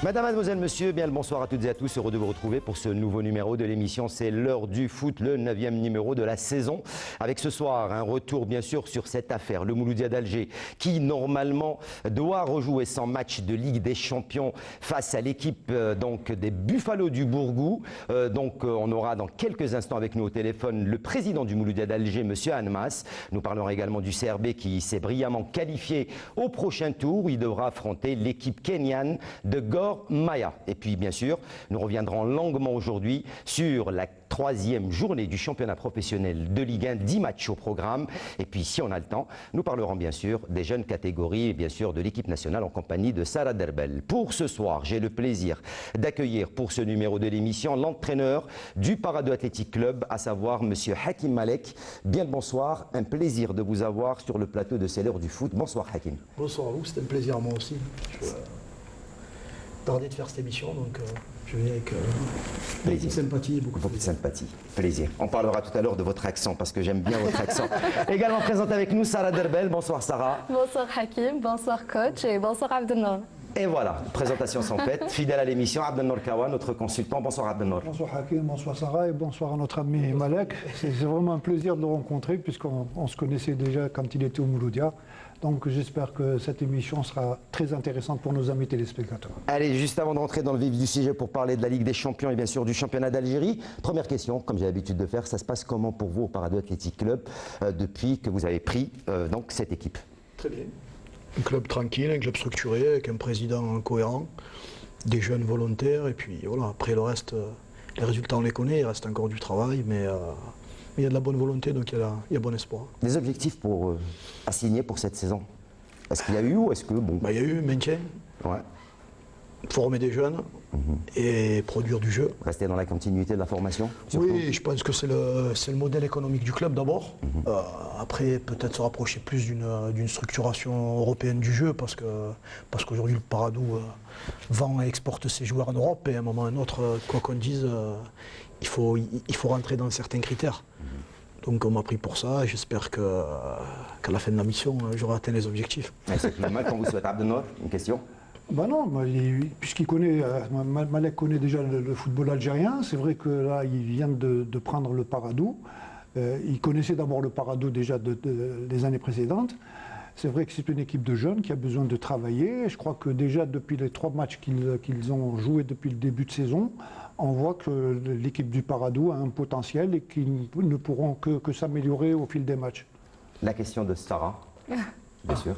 Madame, mademoiselle, monsieur, bien le bonsoir à toutes et à tous. Heureux de vous retrouver pour ce nouveau numéro de l'émission. C'est l'heure du foot, le 9e numéro de la saison. Avec ce soir, un retour bien sûr sur cette affaire. Le Mouloudia d'Alger qui normalement doit rejouer son match de Ligue des Champions face à l'équipe donc des Buffalo du Bourgou. On aura dans quelques instants avec nous au téléphone le président du Mouloudia d'Alger, monsieur Annemasse. Nous parlerons également du CRB qui s'est brillamment qualifié au prochain tour où il devra affronter l'équipe kenyane de Gor Mahia. Et puis bien sûr, nous reviendrons longuement aujourd'hui sur la 3e journée du championnat professionnel de Ligue 1, 10 matchs au programme. Et puis si on a le temps, nous parlerons bien sûr des jeunes catégories et bien sûr de l'équipe nationale en compagnie de Sarah Derbel. Pour ce soir, j'ai le plaisir d'accueillir pour ce numéro de l'émission l'entraîneur du Parado Athletic Club, à savoir monsieur Hakim Malek. Bien le bonsoir, un plaisir de vous avoir sur le plateau de C'est l'heure du foot. Bonsoir Hakim. Bonsoir à vous, c'était un plaisir à moi aussi. Tardé de faire cette émission, donc je viens avec beaucoup de sympathie et beaucoup de sympathie. Plaisir. On parlera tout à l'heure de votre accent parce que j'aime bien votre accent. Également présente avec nous Sarah Derbel. Bonsoir Sarah. Bonsoir Hakim, bonsoir coach et bonsoir Abdelnour. Et voilà, présentation sans fête, fidèle à l'émission, Abdelnour Kawa, notre consultant. Bonsoir Abdelnour. Bonsoir Hakim, bonsoir Sarah et bonsoir à notre ami Malek. C'est vraiment un plaisir de le rencontrer puisqu'on se connaissait déjà quand il était au Mouloudia. Donc j'espère que cette émission sera très intéressante pour nos amis téléspectateurs. Allez, juste avant de rentrer dans le vif du sujet pour parler de la Ligue des Champions et bien sûr du championnat d'Algérie, première question, comme j'ai l'habitude de faire, ça se passe comment pour vous au Parado Athletic Club depuis que vous avez pris donc cette équipe? Très bien. Un club tranquille, un club structuré, avec un président cohérent, des jeunes volontaires, et puis voilà, après le reste, les résultats on les connaît, il reste encore du travail, mais il y a de la bonne volonté, donc il y a bon espoir. Des objectifs pour assigner pour cette saison? Est-ce qu'il y a eu ou est-ce que bon? Il y a eu maintien, former des jeunes et produire du jeu. Rester dans la continuité de la formation surtout. Oui, je pense que c'est le modèle économique du club d'abord. Après, peut-être se rapprocher plus d'une structuration européenne du jeu parce qu'aujourd'hui le Parado vend et exporte ses joueurs en Europe et à un moment ou à un autre, quoi qu'on dise, il faut rentrer dans certains critères. Donc on m'a pris pour ça et j'espère qu'à la fin de la mission, j'aurai atteint les objectifs. C'est normal qu'on vous souhaite. Abdelnour, une question? Ben non, puisqu'il connaît, Malek connaît déjà le football algérien, c'est vrai que là il vient de prendre le Parado. Il connaissait d'abord le Parado déjà des années précédentes. C'est vrai que c'est une équipe de jeunes qui a besoin de travailler. Je crois que déjà depuis les 3 matchs qu'ils ont joués depuis le début de saison, on voit que l'équipe du Parado a un potentiel et qu'ils ne pourront que s'améliorer au fil des matchs. La question de Sarah, bien sûr.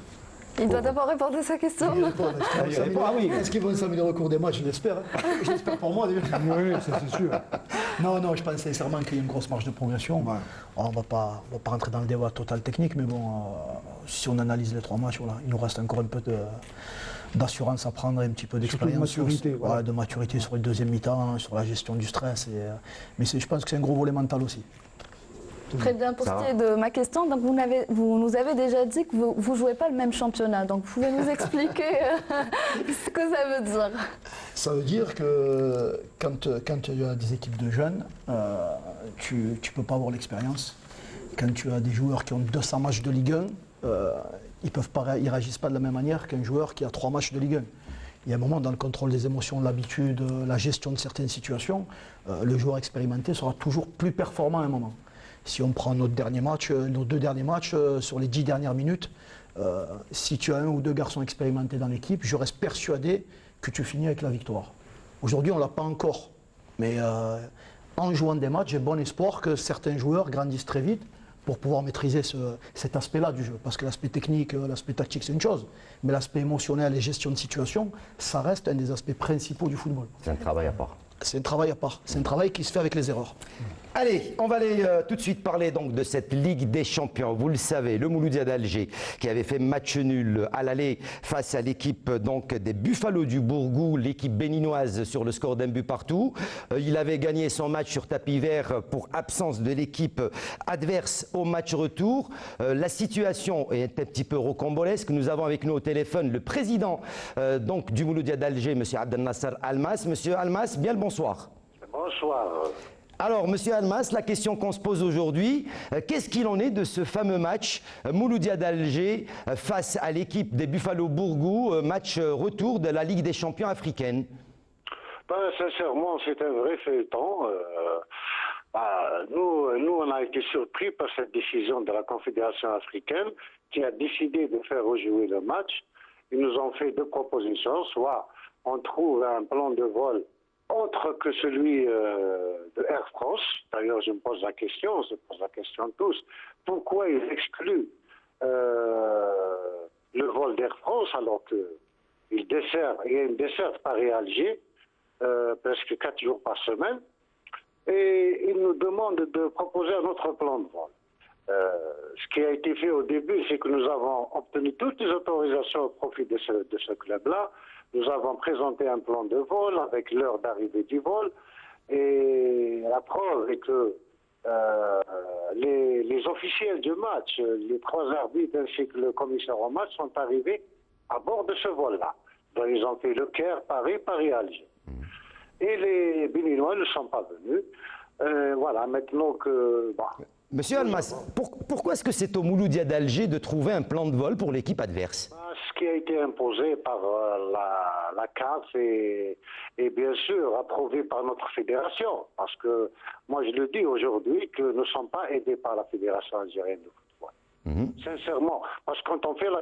Il doit d'abord répondre à sa question. Est-ce qu'ils vont s'améliorer au cours des matchs? Je l'espère. Je l'espère pour moi. Oui, c'est sûr. Non, je pense sincèrement qu'il y a une grosse marge de progression. Ouais. On ne va pas rentrer dans le débat total technique, mais bon, si on analyse les 3 matchs, voilà, il nous reste encore un peu d'assurance à prendre et un petit peu d'expérience. De maturité sur le deuxième mi-temps, sur la gestion du stress. Mais je pense que c'est un gros volet mental aussi. Très bien, pour ce qui est de ma question, donc vous nous avez déjà dit que vous ne jouez pas le même championnat, donc vous pouvez nous expliquer ce que ça veut dire? Ça veut dire que quand tu as des équipes de jeunes, tu ne peux pas avoir l'expérience. Quand tu as des joueurs qui ont 200 matchs de Ligue 1, ils ne réagissent pas de la même manière qu'un joueur qui a 3 matchs de Ligue 1. Il y a un moment dans le contrôle des émotions, l'habitude, la gestion de certaines situations, le joueur expérimenté sera toujours plus performant à un moment. Si on prend nos 2 derniers matchs, sur les 10 dernières minutes, si tu as 1 ou 2 garçons expérimentés dans l'équipe, je reste persuadé que tu finis avec la victoire. Aujourd'hui, on ne l'a pas encore. Mais en jouant des matchs, j'ai bon espoir que certains joueurs grandissent très vite pour pouvoir maîtriser cet aspect-là du jeu. Parce que l'aspect technique, l'aspect tactique, c'est une chose. Mais l'aspect émotionnel et gestion de situation, ça reste un des aspects principaux du football. C'est un travail à part. C'est un travail à part. C'est un travail qui se fait avec les erreurs. Allez, on va aller tout de suite parler donc de cette Ligue des Champions. Vous le savez, le Mouloudia d'Alger qui avait fait match nul à l'aller face à l'équipe donc des Buffalo du Bourgou, l'équipe béninoise sur le score d'1 but partout. Il avait gagné son match sur tapis vert pour absence de l'équipe adverse au match retour. La situation est un petit peu rocambolesque. Nous avons avec nous au téléphone le président donc du Mouloudia d'Alger, M. Abdelnasser Almas. Monsieur Almas, bien le bonsoir. Bonsoir. Alors, Monsieur Almas, la question qu'on se pose aujourd'hui, qu'est-ce qu'il en est de ce fameux match Mouloudia d'Alger face à l'équipe des Buffalo Bourgou, match retour de la Ligue des champions africaine? Sincèrement, c'est un vrai feuilleton. Nous, on a été surpris par cette décision de la Confédération africaine qui a décidé de faire rejouer le match. Ils nous ont fait deux propositions. Soit on trouve un plan de vol autre que celui de Air France. D'ailleurs, je me pose la question, on se pose la question tous. Pourquoi ils excluent le vol d'Air France alors qu'il y a une desserte Paris-Alger presque 4 jours par semaine, et ils nous demandent de proposer un autre plan de vol. Ce qui a été fait au début, c'est que nous avons obtenu toutes les autorisations au profit de ce club-là. Nous avons présenté un plan de vol avec l'heure d'arrivée du vol, et la preuve est que les officiels du match, les 3 arbitres ainsi que le commissaire au match sont arrivés à bord de ce vol-là. Donc ils ont fait le Caire, Paris, Paris-Alger. Et les Béninois ne sont pas venus. Voilà, maintenant que... Monsieur Almas, pourquoi est-ce que c'est au Mouloudia d'Alger de trouver un plan de vol pour l'équipe adverse? Ce qui a été imposé par la CAF et bien sûr approuvé par notre fédération. Parce que moi je le dis aujourd'hui que nous ne sommes pas aidés par la Fédération algérienne de football. Sincèrement, parce que quand on fait la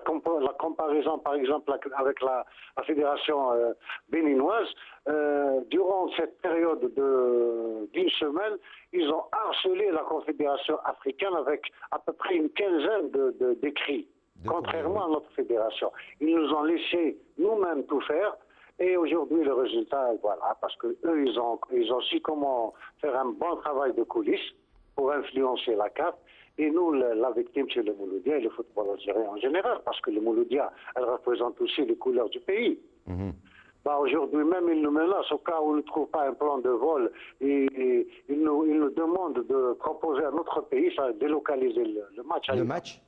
comparaison par exemple avec la fédération béninoise, durant cette période d'une semaine, ils ont harcelé la Confédération africaine avec à peu près une quinzaine d'écrits, contrairement à notre fédération. Ils nous ont laissé nous-mêmes tout faire. Et aujourd'hui, le résultat, voilà, parce que eux, ils ont su comment faire un bon travail de coulisses pour influencer la CAF. Et nous, la victime, c'est le Mouloudia et le football algérien en général, parce que le Mouloudia, elle représente aussi les couleurs du pays. Aujourd'hui même, ils nous menacent au cas où on ne trouve pas un plan de vol. Et ils nous demandent de proposer à notre pays, ça délocaliser le match. Le match?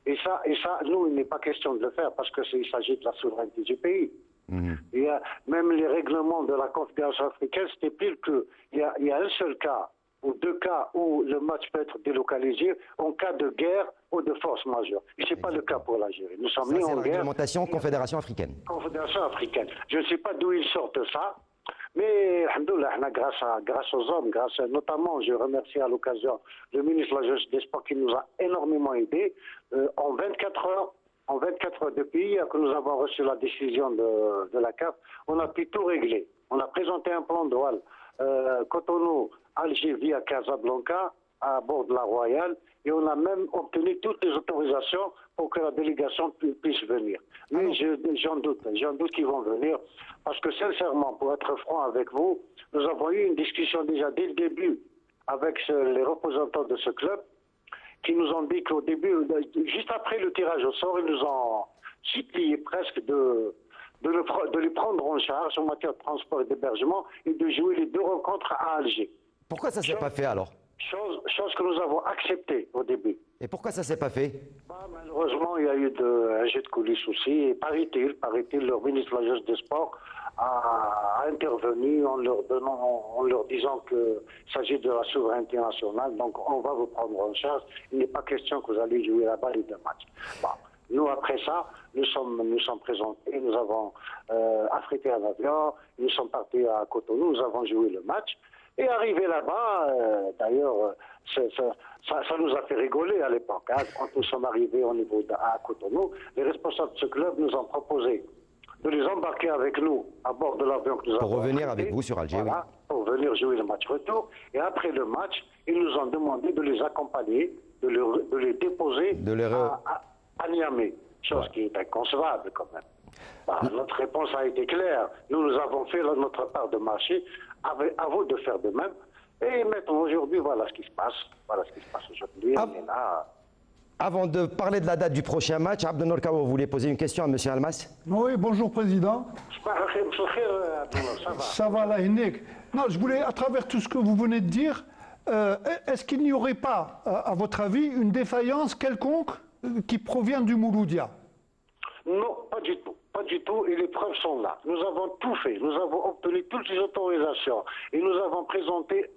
Et ça, nous, il n'est pas question de le faire parce qu'il s'agit de la souveraineté du pays. Et même les règlements de la Confédération africaine stipulent qu'il y a un seul cas ou 2 cas où le match peut être délocalisé en cas de guerre ou de force majeure. Et ce n'est pas le cas pour l'Algérie. Nous sommes ni en guerre. C'est la réglementation Confédération africaine. Confédération africaine. Je ne sais pas d'où ils sortent ça, mais alhamdoulilah, grâce aux hommes, notamment, je remercie à l'occasion le ministre de la Jeunesse et des Sports qui nous a énormément aidés. En 24 heures depuis que nous avons reçu la décision de la CAF, on a pu tout régler. On a présenté un plan de vol Cotonou, Alger via Casablanca à bord de la Royale, et on a même obtenu toutes les autorisations pour que la délégation puisse venir. Mais j'en doute qu'ils vont venir, parce que sincèrement, pour être franc avec vous, nous avons eu une discussion déjà dès le début avec les représentants de ce club, qui nous ont dit qu'au début, juste après le tirage au sort, ils nous ont supplié presque de les prendre en charge en matière de transport et d'hébergement et de jouer les 2 rencontres à Alger. Pourquoi ça ne s'est pas fait alors? Chose que nous avons acceptée au début. Et pourquoi ça ne s'est pas fait? Malheureusement, il y a eu un jeu de coulisses aussi. Et paraît-il, leur ministre de la Jeunesse et des Sports a intervenu en leur disant qu'il s'agit de la souveraineté nationale. Donc on va vous prendre en charge. Il n'est pas question que vous allez jouer là-bas les 2 matchs. Nous, après ça, nous sommes présentés, nous avons affrété un avion, nous sommes partis à Cotonou, nous avons joué le match. Et arrivé là-bas, d'ailleurs, ça nous a fait rigoler à l'époque. Quand nous sommes arrivés à Cotonou, les responsables de ce club nous ont proposé de les embarquer avec nous à bord de l'avion que nous avons. Pour revenir avec vous sur Alger, voilà, pour venir jouer le match retour. Et après le match, ils nous ont demandé de les accompagner, de les déposer à Niamey. Chose qui est inconcevable quand même. Notre réponse a été claire. Nous avons fait notre part de marché. À vous de faire de même. Et maintenant, aujourd'hui, voilà ce qui se passe. Voilà ce qui se passe aujourd'hui. On est là. Avant de parler de la date du prochain match, Abdelnour Kawa, vous voulez poser une question à M. Almas? Oui, bonjour Président. Ça va là, Hinek. Non, je voulais, à travers tout ce que vous venez de dire, est-ce qu'il n'y aurait pas, à votre avis, une défaillance quelconque qui provient du Mouloudia? Non, pas du tout. Pas du tout, et les preuves sont là. Nous avons tout fait. Nous avons obtenu toutes les autorisations et nous avons présenté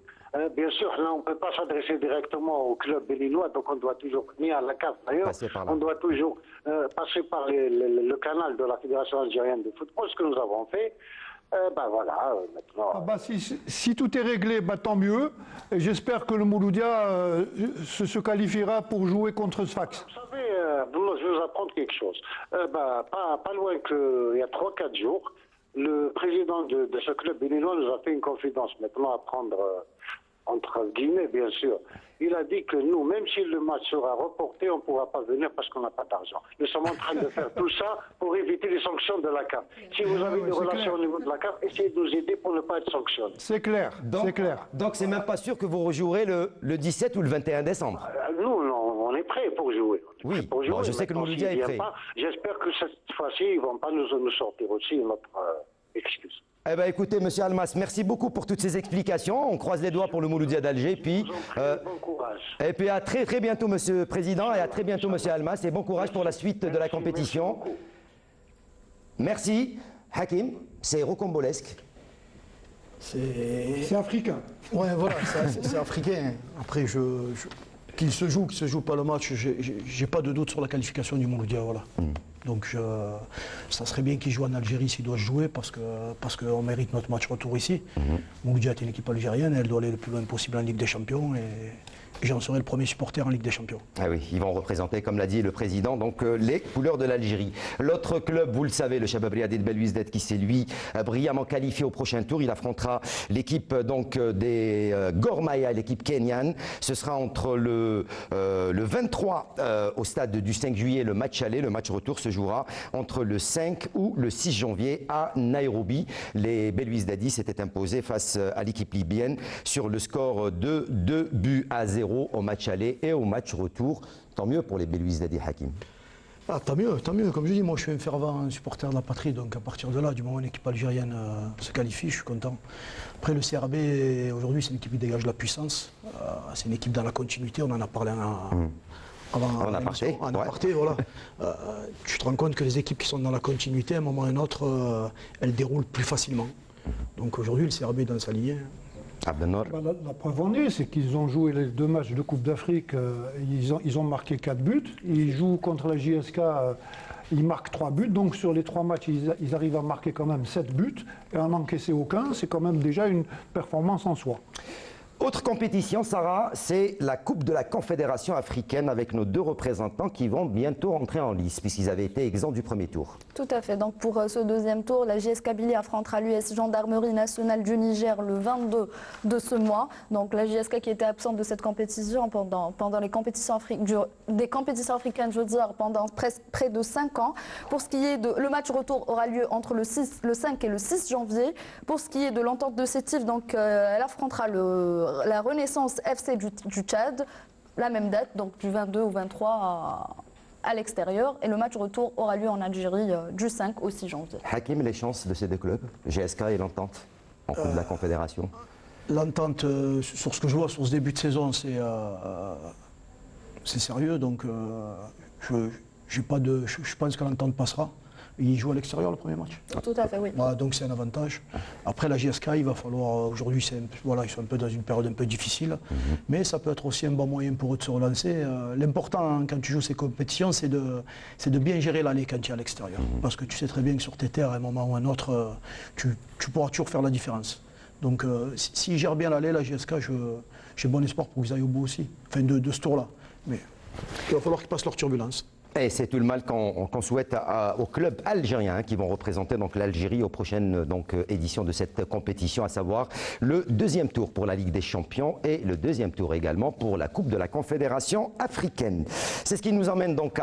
Bien sûr, là, on ne peut pas s'adresser directement au club béninois, donc on doit toujours, ni à la CAF d'ailleurs, on doit toujours passer par le canal de la Fédération algérienne de football, ce que nous avons fait. Voilà, maintenant... Si tout est réglé, tant mieux. J'espère que le Mouloudia se qualifiera pour jouer contre Sfax. Vous savez, je vais vous apprendre quelque chose. Pas loin qu'il y a 3-4 jours, le président de ce club béninois nous a fait une confidence, maintenant à prendre entre guillemets, bien sûr. Il a dit que nous, même si le match sera reporté, on ne pourra pas venir parce qu'on n'a pas d'argent. Nous sommes en train de faire tout ça pour éviter les sanctions de la CAF. Si vous avez des relations au niveau de la CAF, essayez de nous aider pour ne pas être sanctionnés. C'est clair, c'est clair. Donc c'est même pas sûr que vous rejouerez le 17 ou le 21 décembre. Nous, on est prêts pour jouer. Oui, pour jouer. Bon, je sais que le Mouloudia est prêt. J'espère que cette fois-ci, ils ne vont pas nous sortir aussi notre excuse. Eh bien, écoutez, Monsieur Almas, merci beaucoup pour toutes ces explications. On croise les doigts pour le Mouloudia d'Alger. Puis, bon courage. Et puis à très très bientôt, Monsieur le Président, et à très bientôt, Monsieur Almas, et bon courage pour la suite de la compétition. Merci. Hakim, c'est rocambolesque. C'est africain. Ouais, voilà, c'est africain. Après, qu'il se joue pas le match, j'ai pas de doute sur la qualification du Mouloudia, voilà. Donc ça serait bien qu'il joue en Algérie s'il doit jouer parce qu'on mérite notre match retour ici. Mouloudia est une équipe algérienne, elle doit aller le plus loin possible en Ligue des Champions et j'en serai le premier supporter en Ligue des Champions. Ah oui, ils vont représenter, comme l'a dit le président, donc les couleurs de l'Algérie. L'autre club, vous le savez, le Shabab Riadi de Belouizdad, qui s'est lui brillamment qualifié au prochain tour. Il affrontera l'équipe donc des Gor Mahia, l'équipe kenyane. Ce sera entre le 23 au stade du 5 juillet, le match aller. Le match retour se jouera entre le 5 ou le 6 janvier à Nairobi. Les Belouizdadis s'étaient imposés face à l'équipe libyenne sur le score de 2-0 au match aller et au match retour. Tant mieux pour les Belouizdadis, Hakim. Ah, tant mieux, tant mieux. Comme je dis, moi je suis un fervent supporter de la patrie, donc à partir de là, du moment où une équipe algérienne se qualifie, je suis content. Après le CRB, aujourd'hui c'est une équipe qui dégage la puissance, c'est une équipe dans la continuité, on en a parlé avant en aparté, voilà. Tu te rends compte que les équipes qui sont dans la continuité, à un moment ou à un autre, elles déroulent plus facilement. Donc aujourd'hui le CRB est dans sa lignée. La preuve en est, c'est qu'ils ont joué les 2 matchs de Coupe d'Afrique, ils ont marqué 4 buts, ils jouent contre la JSK, ils marquent 3 buts, donc sur les 3 matchs, ils arrivent à marquer quand même 7 buts, et en encaisser aucun, c'est quand même déjà une performance en soi. Autre compétition, Sarah, c'est la Coupe de la Confédération africaine avec nos 2 représentants qui vont bientôt rentrer en lice puisqu'ils avaient été exempts du premier tour. Tout à fait. Donc pour ce deuxième tour, la JS Kabylie affrontera l'US Gendarmerie nationale du Niger le 22 de ce mois. Donc la JSK qui était absente de cette compétition pendant les compétitions africaines, je veux dire, pendant près de 5 ans. Pour ce qui est de le match retour aura lieu entre le 5 et le 6 janvier. Pour ce qui est de l'entente de Sétif, donc elle affrontera la Renaissance FC du Tchad, la même date, donc du 22 au 23 à l'extérieur. Et le match retour aura lieu en Algérie du 5 au 6 janvier. Hakim, les chances de ces 2 clubs, GSK et l'entente, en Coupe de la Confédération? L'entente, sur ce que je vois sur ce début de saison, c'est sérieux. Donc je pense que l'entente passera. Il joue à l'extérieur le premier match. Tout à fait, oui. Voilà, donc c'est un avantage. Après la JSK, il va falloir, aujourd'hui, ils sont un peu dans une période un peu difficile, mais ça peut être aussi un bon moyen pour eux de se relancer. L'important quand tu joues ces compétitions, c'est de bien gérer l'aller quand tu es à l'extérieur. Parce que tu sais très bien que sur tes terres, à un moment ou à un autre, tu pourras toujours faire la différence. Donc s'ils gèrent bien l'aller, la JSK, j'ai bon espoir pour qu'ils aillent au bout aussi, enfin de ce tour-là. Mais il va falloir qu'ils passent leur turbulence. Et c'est tout le mal qu'on souhaite aux clubs algériens qui vont représenter donc l'Algérie aux prochaines éditions de cette compétition, à savoir le 2e tour pour la Ligue des Champions et le 2e tour également pour la Coupe de la Confédération africaine. C'est ce qui nous emmène donc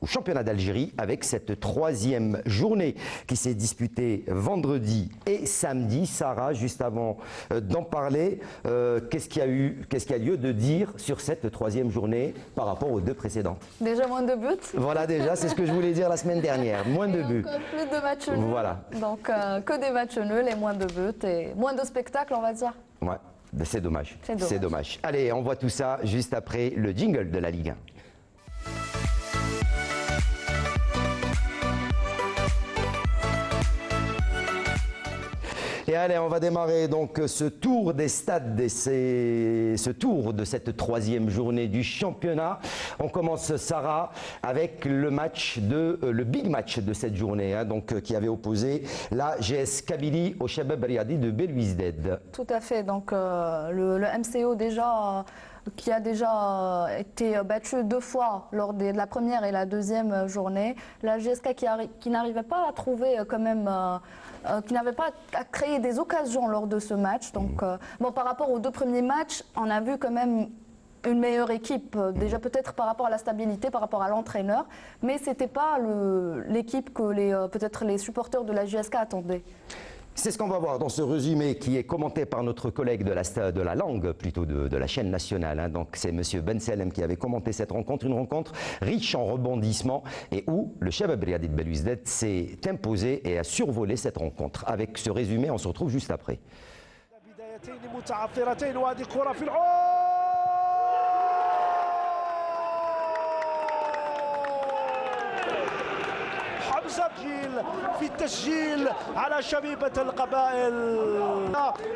au championnat d'Algérie avec cette 3e journée qui s'est disputée vendredi et samedi. Sarah, juste avant d'en parler, qu'est-ce qu'il y a lieu de dire sur cette 3e journée par rapport aux 2 précédentes? Déjà moins de buts. Voilà, déjà, c'est ce que je voulais dire la semaine dernière. Moins de buts. Plus de matchs nuls. Voilà. Donc que des matchs nuls et moins de buts et moins de spectacles, on va dire. Ouais, c'est dommage. C'est dommage. Allez, on voit tout ça juste après le jingle de la Ligue 1. Et Et allez, on va démarrer donc ce tour des stades, ce tour de cette troisième journée du championnat. On commence, Sarah, avec le big match de cette journée, hein, donc, qui avait opposé la GS Kabylie au Shabab Riadi de Belouizdad. Tout à fait, donc le MCO déjà... qui a déjà été battu 2 fois lors de la première et la deuxième journée. La GSK qui n'arrivait pas à trouver quand même, qui n'avait pas à créer des occasions lors de ce match. Donc, bon, par rapport aux 2 premiers matchs, on a vu quand même une meilleure équipe, déjà peut-être par rapport à la stabilité, par rapport à l'entraîneur, mais ce n'était pas l'équipe que peut-être les supporters de la GSK attendaient. C'est ce qu'on va voir dans ce résumé qui est commenté par notre collègue de la langue, plutôt de la chaîne nationale. Hein. Donc c'est M. Ben Salem qui avait commenté cette rencontre, une rencontre riche en rebondissements et où le Shabab Riadi de Belouizdad s'est imposé et a survolé cette rencontre. Avec ce résumé, on se retrouve juste après. في التسجيل على شبيبة القبائل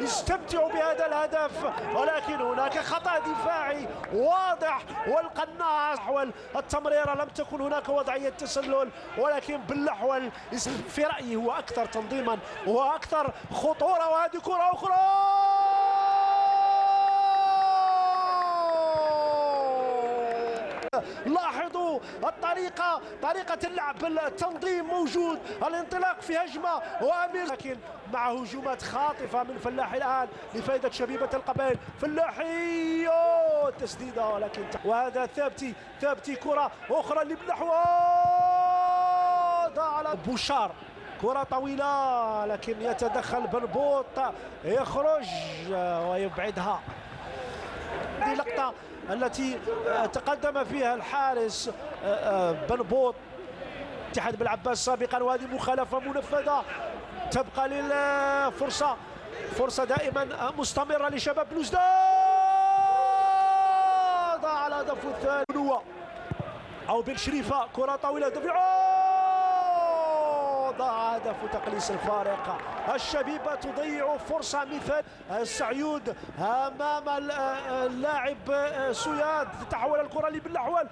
يستمتعوا بهذا الهدف، ولكن هناك خطأ دفاعي واضح والقناص. حول التمريرة لم تكن هناك وضعية تسلل، ولكن بالأحوال في رأيي هو أكثر تنظيما وأكثر خطورة. وهذه كرة أخرى لاحظوا طريقة اللعب، التنظيم موجود، الانطلاق في هجمة وأمير، لكن مع هجومات خاطفة من فلاحي الآن لفائدة شبيبة القبائل. فلاحي تسديدة، ولكن وهذا ثابتي كرة أخرى لبلحوة ضاع على بوشار، كرة طويلة لكن يتدخل بنبوط يخرج ويبعدها. هذه لقطة التي تقدم فيها الحارس بنبوط اتحاد بالعباس سابقا، وهذه مخالفة منفذة. تبقى للفرصة، فرصة دائما مستمرة لشباب بلوزداد. ضاع الهدف الثاني أو بن شريفة، كرة طويلة دفع، ضاع هدف تقليص الفارق. الشبيبة تضيع فرصة مثل السعيود أمام اللاعب سوياد، تتحول الكرة لبالأحوال.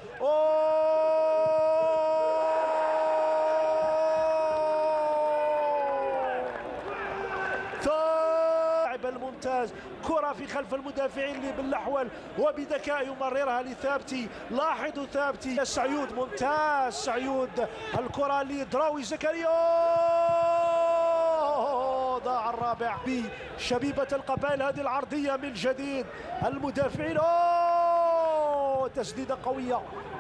الممتاز، كرة في خلف المدافعين بالأحول وبذكاء يمررها لثابتي. لاحظوا ثابتي، السعيود ممتاز، سعيود الكرة لدراوي زكريا، ضاع الرابع بشبيبة القبائل. هذه العرضية من جديد المدافعين،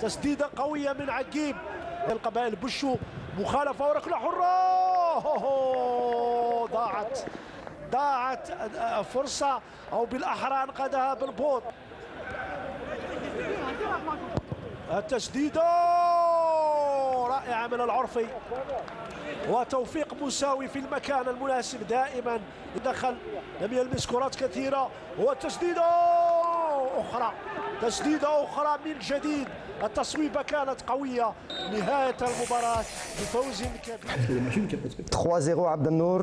تسديدة قوية من عقيب القبائل. بشو مخالفة وركلة حرة، ضاعت فرصة، أو بالأحرى أنقذها بنبوط. التسديدة رائعة من العرفي، وتوفيق مساوي في المكان المناسب دائما. دخل لم يلمس كرات كثيرة، وتسديدة أخرى من جديد. التصويبة كانت قوية. نهاية المباراة بفوز كبير 3-0 Abd Nour.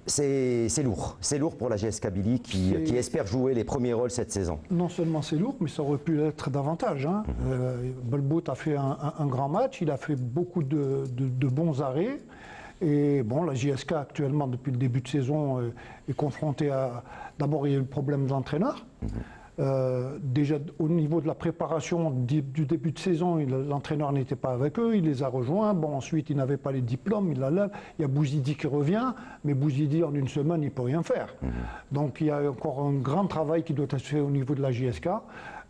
C'est lourd pour la GS Kabylie qui espère jouer les premiers rôles cette saison. Non seulement c'est lourd, mais ça aurait pu être davantage. Hein. Belbout a fait un grand match, il a fait beaucoup de bons arrêts. Et bon, la JSK actuellement, depuis le début de saison, est confrontée à... D'abord, il y a eu le problème de l'entraîneur. Déjà au niveau de la préparation du début de saison, l'entraîneur n'était pas avec eux, il les a rejoints. Bon, ensuite, il n'avait pas les diplômes, il y a Bouzidi qui revient, mais Bouzidi en une semaine, il ne peut rien faire. Donc il y a encore un grand travail qui doit être fait au niveau de la JSK.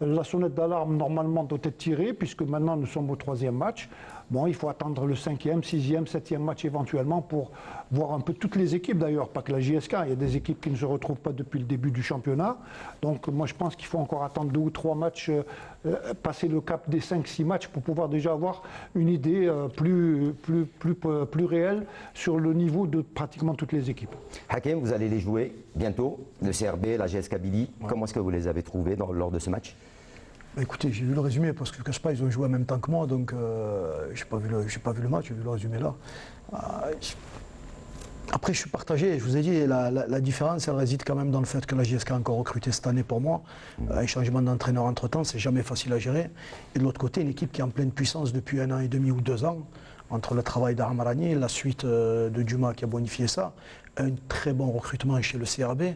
La sonnette d'alarme, normalement, doit être tirée, puisque maintenant, nous sommes au 3e match. Bon, il faut attendre le 5e, 6e, 7e match éventuellement pour voir un peu toutes les équipes d'ailleurs, pas que la JSK. Il y a des équipes qui ne se retrouvent pas depuis le début du championnat. Donc moi je pense qu'il faut encore attendre 2 ou 3 matchs, passer le cap des 5-6 matchs pour pouvoir déjà avoir une idée plus réelle sur le niveau de pratiquement toutes les équipes. Hakim, vous allez les jouer bientôt, le CRB, la GS Kabylie. Ouais. Comment est-ce que vous les avez trouvés lors de ce match? Bah écoutez, j'ai vu le résumé parce que je ne cache pas, ils ont joué en même temps que moi, donc j'ai pas vu le match, j'ai vu le résumé là. Après, je suis partagé. Je vous ai dit, la différence, elle réside quand même dans le fait que la JSK a encore recruté cette année pour moi. Un changement d'entraîneur entre-temps, c'est jamais facile à gérer. Et de l'autre côté, une équipe qui est en pleine puissance depuis 1 an et demi ou 2 ans, entre le travail d'Armarani, la suite de Dumas qui a bonifié ça, un très bon recrutement chez le CRB.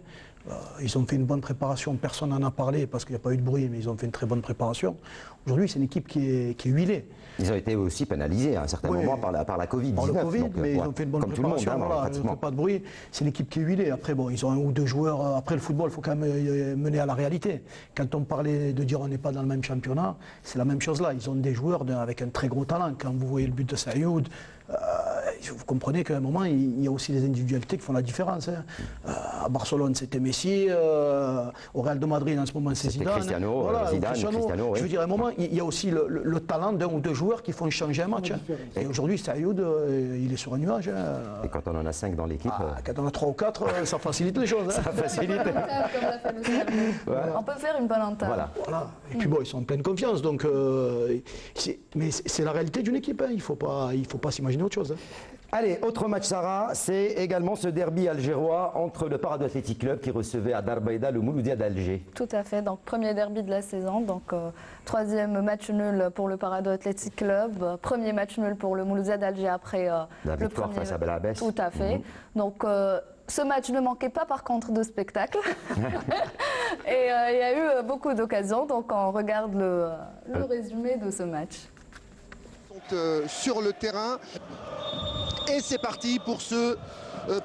Ils ont fait une bonne préparation, personne n'en a parlé parce qu'il n'y a pas eu de bruit, mais ils ont fait une très bonne préparation. Aujourd'hui, c'est une équipe qui est huilée. Ils ont été aussi pénalisés à un certain moment par la Covid-19. Par le Covid, donc, mais ils ont fait une bonne comme préparation. Tout le monde, voilà, pratiquement. ils ne font pas de bruit. C'est une équipe qui est huilée. Après, bon, ils ont 1 ou 2 joueurs. Après, le football, il faut quand même mener à la réalité. Quand on parlait de dire on n'est pas dans le même championnat, c'est la même chose là. Ils ont des joueurs avec un très gros talent. Quand vous voyez le but de Sayoud, vous comprenez qu'à un moment, il y a aussi des individualités qui font la différence. Hein. À Barcelone, c'était Messi. Au Real de Madrid, en ce moment, c'est Zidane. Cristiano, voilà, Zidane, Cristiano, oui. Je veux dire, à un moment, il y a aussi le talent d'1 ou 2 joueurs qui font changer un match. Hein. Et aujourd'hui, Sayoud, il est sur un nuage. Hein. Et quand on en a 5 dans l'équipe... Quand on a 3 ou 4, ça facilite les choses. Hein. ça facilite. Comme l'a fait le CRB. On peut faire une bonne entame. Voilà. Et puis bon, ils sont en pleine confiance. Donc, mais c'est la réalité d'une équipe. Hein. Il faut pas s'imaginer autre chose. Hein. Allez, autre match, Sarah, c'est également ce derby algérois entre le Paradou Athletic Club qui recevait à Darbeida le Mouloudia d'Alger. Tout à fait, donc premier derby de la saison, donc 3e match nul pour le Paradou Athletic Club, premier match nul pour le Mouloudia d'Alger après la le victoire premier... face à Belabès. Tout à fait, donc ce match ne manquait pas par contre de spectacle et il y a eu beaucoup d'occasions, donc on regarde le résumé de ce match. Sur le terrain. Et c'est parti pour ce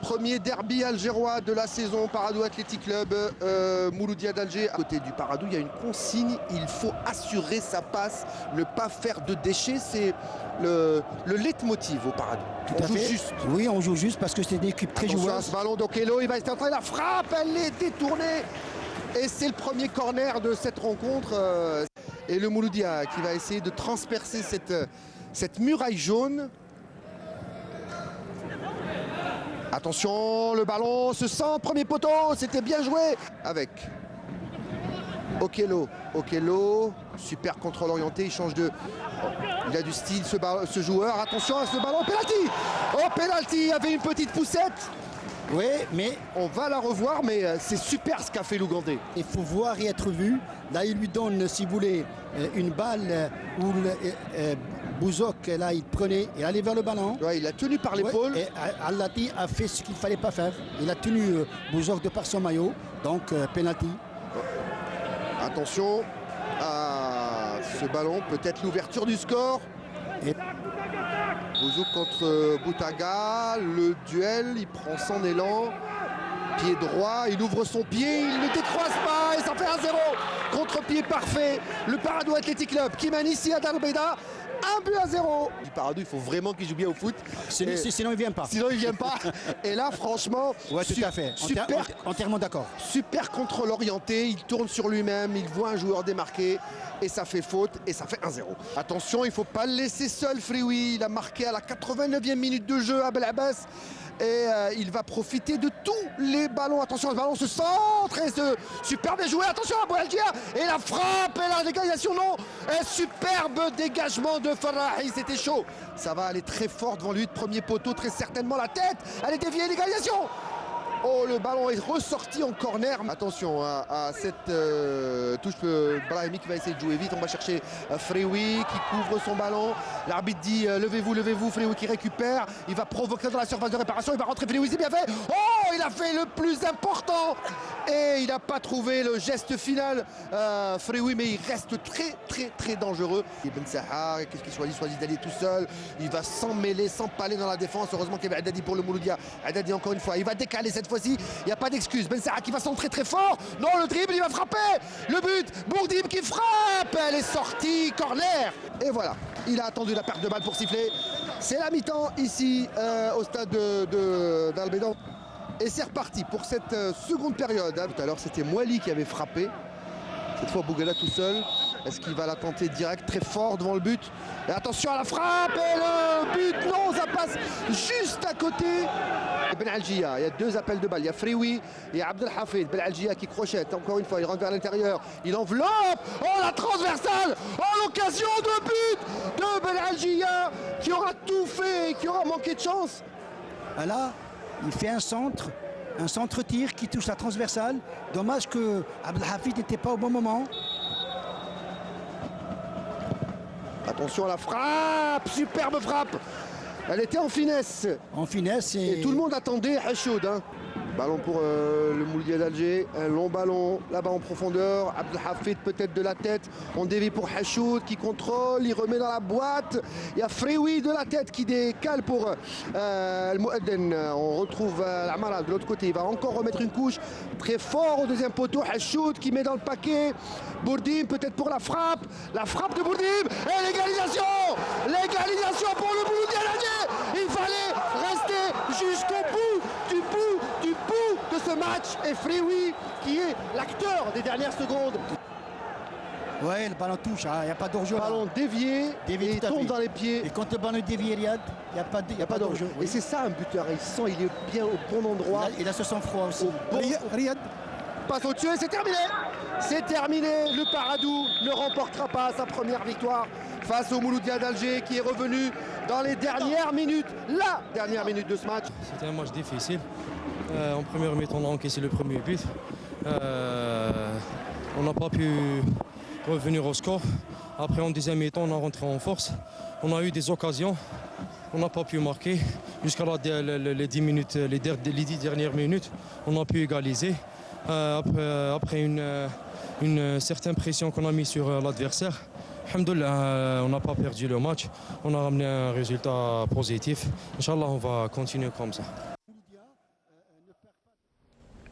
premier derby algérois de la saison. Paradou Athletic Club, Mouloudia d'Alger. À côté du Paradou, il y a une consigne. Il faut assurer sa passe, ne pas faire de déchets. C'est le leitmotiv au Paradou. On joue juste. Oui, on joue juste parce que c'est une équipe très joueuse. Ce ballon d'Okello, il va essayer d'entrer la frappe. Elle est détournée. Et c'est le premier corner de cette rencontre. Et le Mouloudia qui va essayer de transpercer cette muraille jaune. Attention, le ballon se sent, premier poteau, c'était bien joué avec Okello. Okello, super contrôle orienté, il change de... Il a du style ce joueur, attention à ce ballon, penalty. Oh, penalty, il y avait une petite poussette. Oui, mais... On va la revoir, mais c'est super ce qu'a fait Lougandé. Il faut voir et être vu. Là, il lui donne, si vous voulez, une balle où Bouzok, là, il prenait, il allait vers le ballon. Ouais, il a tenu par l'épaule. Et Allati a fait ce qu'il ne fallait pas faire. Il a tenu Bouzok de par son maillot, donc penalty. Attention à ce ballon, peut-être l'ouverture du score. Et... Bouzok contre Boutaga, le duel, il prend son élan. Pied droit, il ouvre son pied, il ne décroise pas et ça fait 1-0. Contre-pied parfait, le Paradou Athletic Club qui mène ici à Darbeida. 1-0. Du Paradou, il faut vraiment qu'il joue bien au foot. Sinon, il ne vient pas. Sinon, il ne vient pas. Et là, franchement, ouais, tout à fait. Entièrement d'accord. Super contrôle orienté, il tourne sur lui-même, il voit un joueur démarqué et ça fait faute et ça fait 1-0. Attention, il ne faut pas le laisser seul, Frioui. Il a marqué à la 89e minute de jeu à Belabès. Et il va profiter de tous les ballons. Attention, le ballon se centre et super bien joué. Attention à Boualdia et la frappe et la dégagation, non. Un superbe dégagement de Farrahi, c'était chaud. Ça va aller très fort devant lui, de premier poteau, très certainement la tête. Elle est déviée, l'égalisation. Oh, le ballon est ressorti en corner. Attention à cette touche Brahimi qui va essayer de jouer vite. On va chercher Frioui qui couvre son ballon. L'arbitre dit levez-vous, levez-vous. Frioui qui récupère. Il va provoquer dans la surface de réparation. Il va rentrer Frioui, c'est bien fait. Oh, il a fait le plus important. Et il n'a pas trouvé le geste final. Frioui, mais il reste très dangereux. Et Ben Sahar, qu'est-ce qu'il choisit d'aller tout seul. Il va s'emmêler, s'empaler dans la défense. Heureusement qu'il y avait Haddadi pour le Mouloudia. Haddadi encore une fois. Il va décaler cette fois-ci, il n'y a pas d'excuse. Ben Sahar qui va centrer très fort. Non, le dribble, il va frapper. Le but, Bourdim qui frappe. Elle est sortie, corner. Et voilà, il a attendu la perte de balle pour siffler. C'est la mi-temps ici au stade d'Albédan. Et c'est reparti pour cette seconde période. Tout à l'heure, c'était Mouali qui avait frappé. Cette fois, Bougala tout seul. Est-ce qu'il va la tenter direct, très fort devant le but? Et attention à la frappe et le but, non, ça passe juste à côté. Ben Algia, il y a 2 appels de balle. Il y a Frioui et Abdel Hafid. Ben Algia qui crochette, encore une fois, il rentre vers l'intérieur. Il enveloppe. Oh, la transversale. Oh, l'occasion de but de Ben Algia qui aura tout fait et qui aura manqué de chance. Là, il fait un centre-tir qui touche la transversale. Dommage que Abdelhafid n'était pas au bon moment. Attention à la frappe, superbe frappe. Elle était en finesse. En finesse. Et tout le monde attendait Hachoud. Hein. Ballon pour le Mouloudia d'Alger, un long ballon là-bas en profondeur. Abdelhafid peut-être de la tête, on dévie pour Hachoud qui contrôle, il remet dans la boîte. Il y a Frewi de la tête qui décale pour le Mouadden. On retrouve l'Amara de l'autre côté, il va encore remettre une couche. Très fort au deuxième poteau, Hachoud qui met dans le paquet. Bourdim peut-être pour la frappe de Bourdim et l'égalisation pour le Mouloudia d'Alger. Il fallait rester jusqu'au bout de ce match et Frewi qui est l'acteur des dernières secondes. Ouais, le ballon touche, il n'y a pas d'enjeu. Ballon dévié et il tombe dans les pieds. Et quand le ballon est dévié, Riyad, il n'y a pas d'enjeu. Et c'est ça un buteur, il sent il est bien au bon endroit. Il a ce sang-froid aussi. Riyad passe au-dessus et c'est terminé. C'est terminé, le Paradou ne remportera pas sa première victoire face au Mouloudia d'Alger qui est revenu dans les dernières minutes, la dernière minute de ce match. C'était un match difficile. En première mi-temps, on a encaissé le premier but. On n'a pas pu revenir au score. Après, en deuxième mi-temps, on a rentré en force. On a eu des occasions. On n'a pas pu marquer. Jusqu'à les 10 minutes, les 10 dernières minutes, on a pu égaliser. Après une certaine pression qu'on a mise sur l'adversaire. Alhamdoulilah, on n'a pas perdu le match. On a ramené un résultat positif. Inch'Allah, on va continuer comme ça.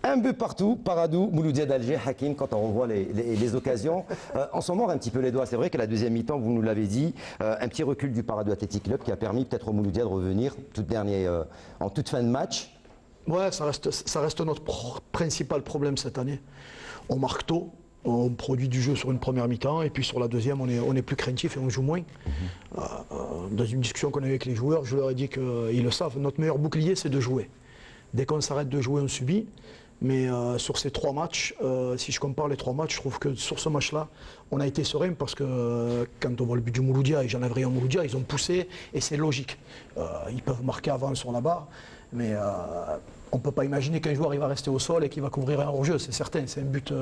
Un but partout, Paradou, Mouloudia d'Alger, Hakim, quand on revoit les occasions, on s'en mord un petit peu les doigts. C'est vrai que la deuxième mi-temps, vous nous l'avez dit, un petit recul du Paradou Athletic Club qui a permis peut-être au Mouloudia de revenir en toute fin de match. Ouais, ça reste notre principal problème cette année. On marque tôt, on produit du jeu sur une première mi-temps et puis sur la deuxième, on est plus craintif et on joue moins. Dans une discussion qu'on a avec les joueurs, je leur ai dit qu'ils le savent, notre meilleur bouclier, c'est de jouer. Dès qu'on s'arrête de jouer, on subit. Mais sur ces 3 matchs, si je compare les 3 matchs, je trouve que sur ce match-là, on a été serein parce que quand on voit le but du Mouloudia et j'en avais un Mouloudia, ils ont poussé et c'est logique. Ils peuvent marquer avant sur la barre, mais on ne peut pas imaginer qu'un joueur il va rester au sol et qu'il va couvrir un hors-jeu, c'est certain. C'est un but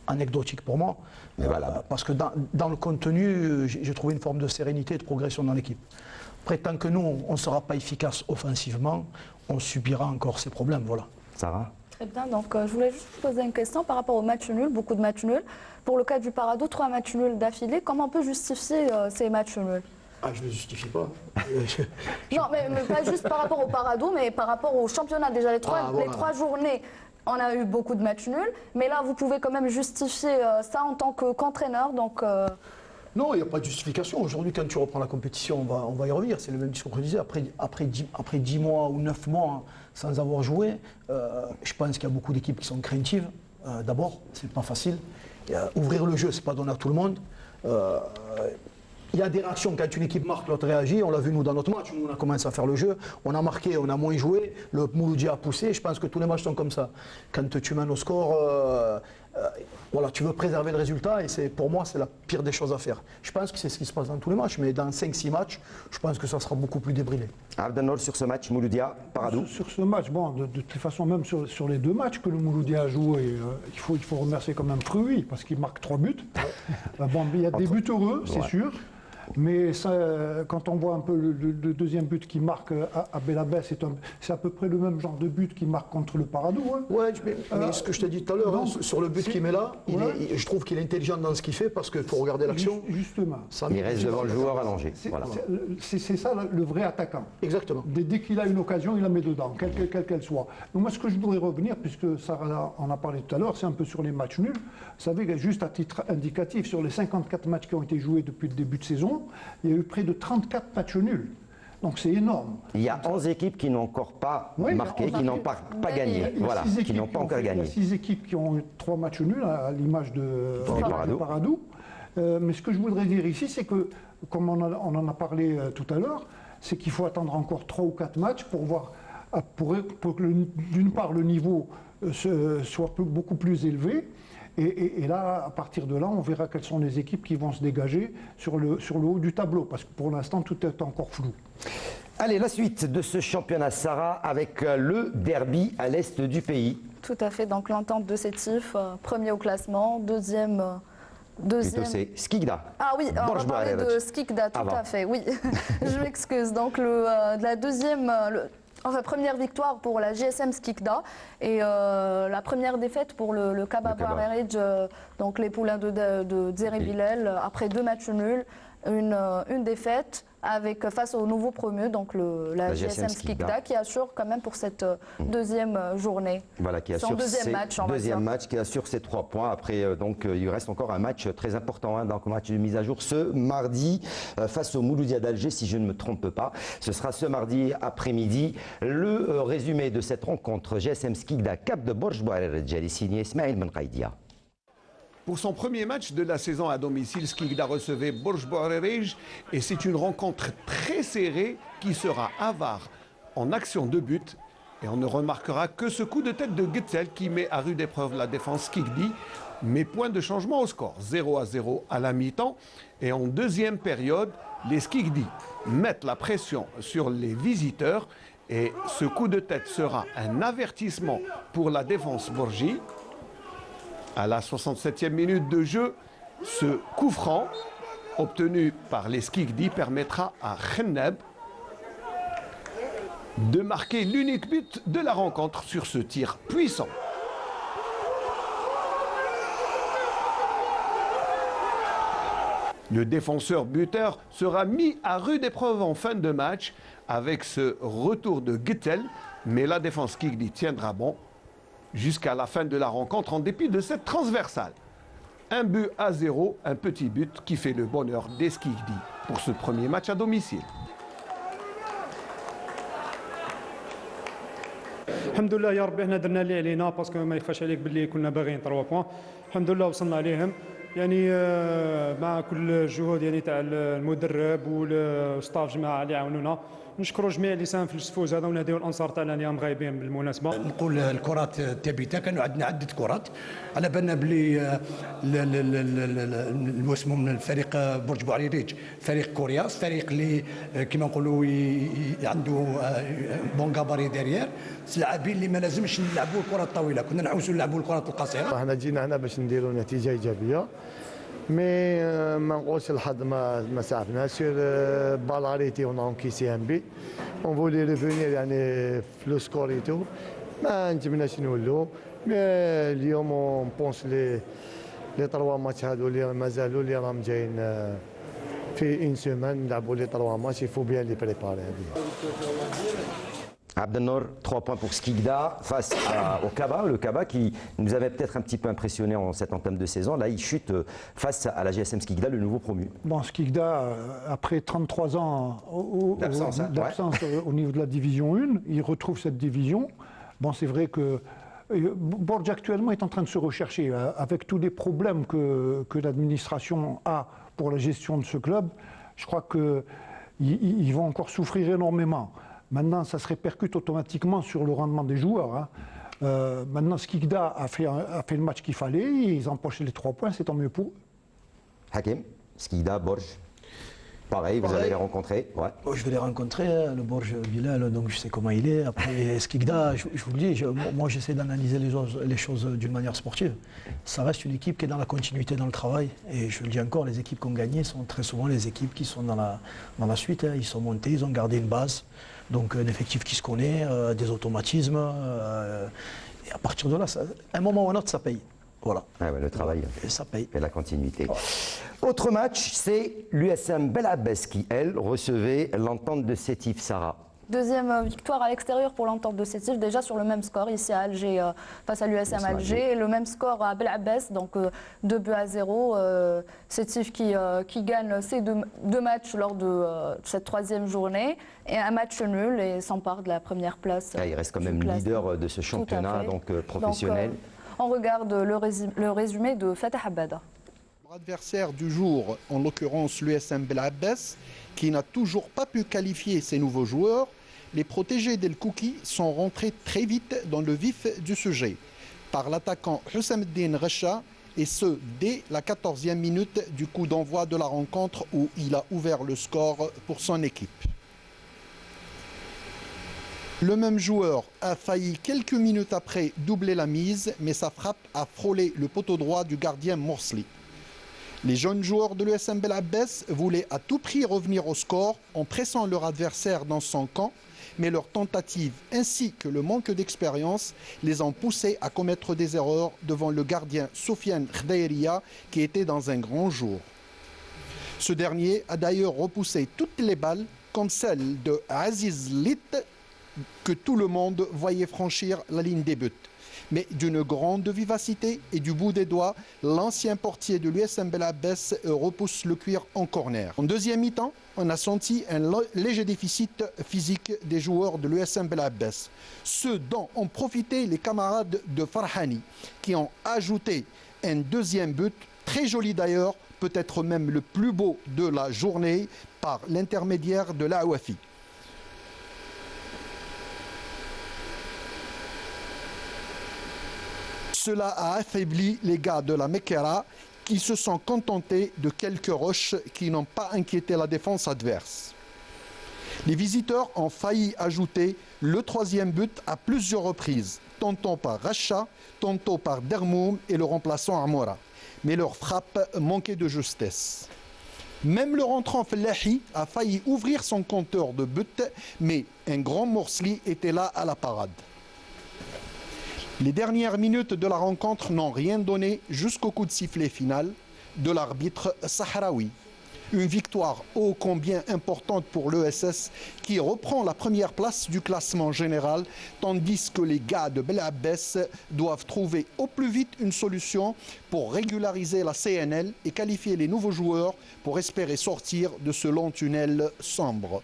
anecdotique pour moi. Mais voilà. Parce que dans le contenu, j'ai trouvé une forme de sérénité et de progression dans l'équipe. Après, tant que nous, on ne sera pas efficace offensivement, on subira encore ces problèmes. Voilà. Sarah ? Très bien, donc je voulais juste vous poser une question par rapport aux matchs nuls, beaucoup de matchs nuls. Pour le cas du Paradou, 3 matchs nuls d'affilée, comment on peut justifier ces matchs nuls? Ah, je ne le justifie pas. Non, mais pas juste par rapport au Paradou, mais par rapport au championnat. Déjà, les 3 journées, on a eu beaucoup de matchs nuls, mais là, vous pouvez quand même justifier ça en tant qu'entraîneur, donc... Non, il n'y a pas de justification. Aujourd'hui, quand tu reprends la compétition, on va y revenir. C'est le même discours que je disais. Après 10 mois ou 9 mois sans avoir joué, je pense qu'il y a beaucoup d'équipes qui sont craintives. D'abord, c'est pas facile. Ouvrir le jeu, c'est pas donné à tout le monde. Il y a des réactions quand une équipe marque, l'autre réagit. On l'a vu nous dans notre match, nous on a commencé à faire le jeu. On a marqué, on a moins joué. Le Mouloudia a poussé. Je pense que tous les matchs sont comme ça. Quand tu mènes au score, voilà, tu veux préserver le résultat et pour moi c'est la pire des choses à faire. Je pense que c'est ce qui se passe dans tous les matchs, mais dans 5-6 matchs, je pense que ça sera beaucoup plus débridé. Abdelnour, sur ce match, Mouloudia, Paradou. Sur ce match, bon, de toute façon, même sur les 2 matchs que le Mouloudia a joué, il faut remercier quand même Fruy parce qu'il marque 3 buts. Bon, il y a des buts heureux, c'est sûr. Mais ça, quand on voit un peu le deuxième but qu'il marque à Belabès, c'est à peu près le même genre de but qu'il marque contre le Paradou. Hein. Ouais, mais ce que je t'ai dit tout à l'heure, sur le but qu'il met là, je trouve qu'il est intelligent dans ce qu'il fait parce qu'il faut regarder l'action. Justement. Il reste devant le joueur allongé. C'est ça le vrai attaquant. Exactement. Dès qu'il a une occasion, il la met dedans, quelle qu'elle soit. Donc moi, ce que je voudrais revenir, puisque Sarah en a parlé tout à l'heure, c'est un peu sur les matchs nuls. Vous savez, juste à titre indicatif, sur les 54 matchs qui ont été joués depuis le début de saison, il y a eu près de 34 matchs nuls. Donc c'est énorme. Il y a 11 équipes qui n'ont encore pas marqué, qui n'ont pas gagné. Voilà, qui n'ont pas encore gagné. Il y a 6 équipes qui ont eu 3 matchs nuls, à l'image du Paradou. Mais ce que je voudrais dire ici, c'est que, comme on en a parlé tout à l'heure, c'est qu'il faut attendre encore 3 ou 4 matchs pour voir, pour que d'une part le niveau soit beaucoup plus élevé. Et là, à partir de là, on verra quelles sont les équipes qui vont se dégager sur le haut du tableau, parce que pour l'instant, tout est encore flou. Allez, la suite de ce championnat Sarah avec le derby à l'est du pays. Tout à fait, donc l'entente de Sétif, premier au classement, deuxième. Plutôt c'est Skikda. Ah oui, on va Borj parler Bareraj. de Skikda, tout Avant. à fait, oui. Je m'excuse. Donc la deuxième, première victoire pour la GSM Skikda et la première défaite pour le Kaba Bareraj, donc les poulains de Dzeri Bilal, après 2 matchs nuls, une défaite. Face au nouveau promu, donc la GSM Skikda, qui assure quand même pour cette deuxième journée. Voilà, qui assure deuxième match, qui assure ses 3 points. Après, donc, il reste encore un match très important, donc match de mise à jour ce mardi face au Mouloudia d'Alger, si je ne me trompe pas. Ce sera ce mardi après-midi. Le résumé de cette rencontre GSM Skikda Cap de Borj Bareraj, signé Ismaël Benqaïdia. Pour son premier match de la saison à domicile, Skikda recevait Borj Bareraj et c'est une rencontre très serrée qui sera avare en action de but. Et on ne remarquera que ce coup de tête de Getzel qui met à rude épreuve la défense Skikdi. Mais point de changement au score, 0-0 à la mi-temps. Et en deuxième période, les Skikdi mettent la pression sur les visiteurs. Et ce coup de tête sera un avertissement pour la défense Borji. À la 67e minute de jeu, ce coup franc obtenu par les Skikdi permettra à Khenneb de marquer l'unique but de la rencontre sur ce tir puissant. Le défenseur buteur sera mis à rude épreuve en fin de match avec ce retour de Getzel, mais la défense Skikdi tiendra bon jusqu'à la fin de la rencontre en dépit de cette transversale. 1-0, un petit but qui fait le bonheur des Skikdi pour ce premier match à domicile. الحمد لله يا ربي احنا درنا اللي علينا باسكو ما يخفاش عليك باللي كنا باغيين 3 بوان. الحمد لله وصلنا عليهم يعني مع كل الجهود يعني تاع المدرب والستاف جماعه اللي عاونونا. نشكروا جميع اللي ساهم في الفوز هذا ونهديو الانصار تاعنا اللي راهم غايبين بالمناسبه. نقول الكرات الثابته كانوا عندنا عده كرات على بالنا بلي اسمه من الفريق برج بوعريريج فريق كوريا فريق اللي كما نقولوا عنده بون غاباري ديريير اللاعبين اللي ما لازمش نلعبوا الكره الطويله كنا نعوزوا نلعبوا الكرات القصيره. احنا جينا هنا باش نديروا نتيجه ايجابيه مي ما نقولش الحظ ما ساعدناش بالاريتي اون انكيسي ان بي اون فولي ريفونير يعني في لو سكور اي تو ما نجمناش نولوا مي اليوم اون بونس لي 3 ماتش هادو اللي مازالوا اللي راهم جايين في اون سيمان نلعبوا لي 3 ماتش يفو بيان لي بريباري هذه. Abdelnour, 3 points pour Skikda face au Kaba. Le Kaba qui nous avait peut-être un petit peu impressionné en cette entame de saison. Là, il chute face à la GSM Skikda, le nouveau promu. Bon, Skikda, après 33 ans d'absence au niveau de la division 1, il retrouve cette division. Bon, c'est vrai que Borj actuellement est en train de se rechercher. Avec tous les problèmes que l'administration a pour la gestion de ce club, je crois qu'ils vont encore souffrir énormément. Maintenant, ça se répercute automatiquement sur le rendement des joueurs. Hein. Maintenant, Skikda a fait le match qu'il fallait, ils ont empoché les 3 points, c'est tant mieux pour eux. Hakim, Skikda, Borj, pareil, vous allez les rencontrer. Ouais. Je vais les rencontrer, le Borj Bilal, donc je sais comment il est. Après, Skikda, je vous le dis, moi j'essaie d'analyser les choses d'une manière sportive. Ça reste une équipe qui est dans la continuité dans le travail. Et je le dis encore, les équipes qui ont gagné sont très souvent les équipes qui sont dans la suite. Hein. Ils sont montés, ils ont gardé une base. Donc un effectif qui se connaît, des automatismes. Et à partir de là, à un moment ou un autre, ça paye. Voilà. Ah ouais, le travail et ça paye. Et la continuité. Autre match, c'est l'USM Bel Abbès qui, elle, recevait l'entente de Sétif Sarah. Deuxième victoire à l'extérieur pour l'entente de Sétif, déjà sur le même score ici à Alger face à l'USM Alger. Et le même score à Bel Abbès, donc 2-0. Sétif qui gagne ses deux matchs lors de cette 3e journée. Et un match nul et s'empare de la première place. Il reste quand même leader de ce championnat donc, professionnel. Donc, on regarde le résumé de Fatah Abada. L'adversaire du jour, en l'occurrence l'USM Bel Abbès, qui n'a toujours pas pu qualifier ses nouveaux joueurs, les protégés d'El Kouki sont rentrés très vite dans le vif du sujet, par l'attaquant Hussam Eddine Recha, et ce, dès la 14e minute du coup d'envoi de la rencontre où il a ouvert le score pour son équipe. Le même joueur a failli quelques minutes après doubler la mise, mais sa frappe a frôlé le poteau droit du gardien Morsli. Les jeunes joueurs de l'USM Belabès voulaient à tout prix revenir au score en pressant leur adversaire dans son camp, mais leurs tentatives ainsi que le manque d'expérience les ont poussés à commettre des erreurs devant le gardien Soufiane Khdaïria qui était dans un grand jour. Ce dernier a d'ailleurs repoussé toutes les balles comme celle de Aziz Lit que tout le monde voyait franchir la ligne des buts. Mais d'une grande vivacité et du bout des doigts, l'ancien portier de l'USM Belabès repousse le cuir en corner. En deuxième mi-temps, on a senti un léger déficit physique des joueurs de l'USM Belabès. Ce dont ont profité les camarades de Farhani, qui ont ajouté un deuxième but, très joli d'ailleurs, peut-être même le plus beau de la journée, par l'intermédiaire de l'Awafi. Cela a affaibli les gars de la Mekera qui se sont contentés de quelques roches qui n'ont pas inquiété la défense adverse. Les visiteurs ont failli ajouter le troisième but à plusieurs reprises, tantôt par Racha, tantôt par Dermoum et le remplaçant Amora. Mais leur frappe manquait de justesse. Même le rentrant Fellahi a failli ouvrir son compteur de buts, mais un grand Morsli était là à la parade. Les dernières minutes de la rencontre n'ont rien donné jusqu'au coup de sifflet final de l'arbitre sahraoui. Une victoire ô combien importante pour l'ESS qui reprend la première place du classement général, tandis que les gars de Belabès doivent trouver au plus vite une solution pour régulariser la CNL et qualifier les nouveaux joueurs pour espérer sortir de ce long tunnel sombre.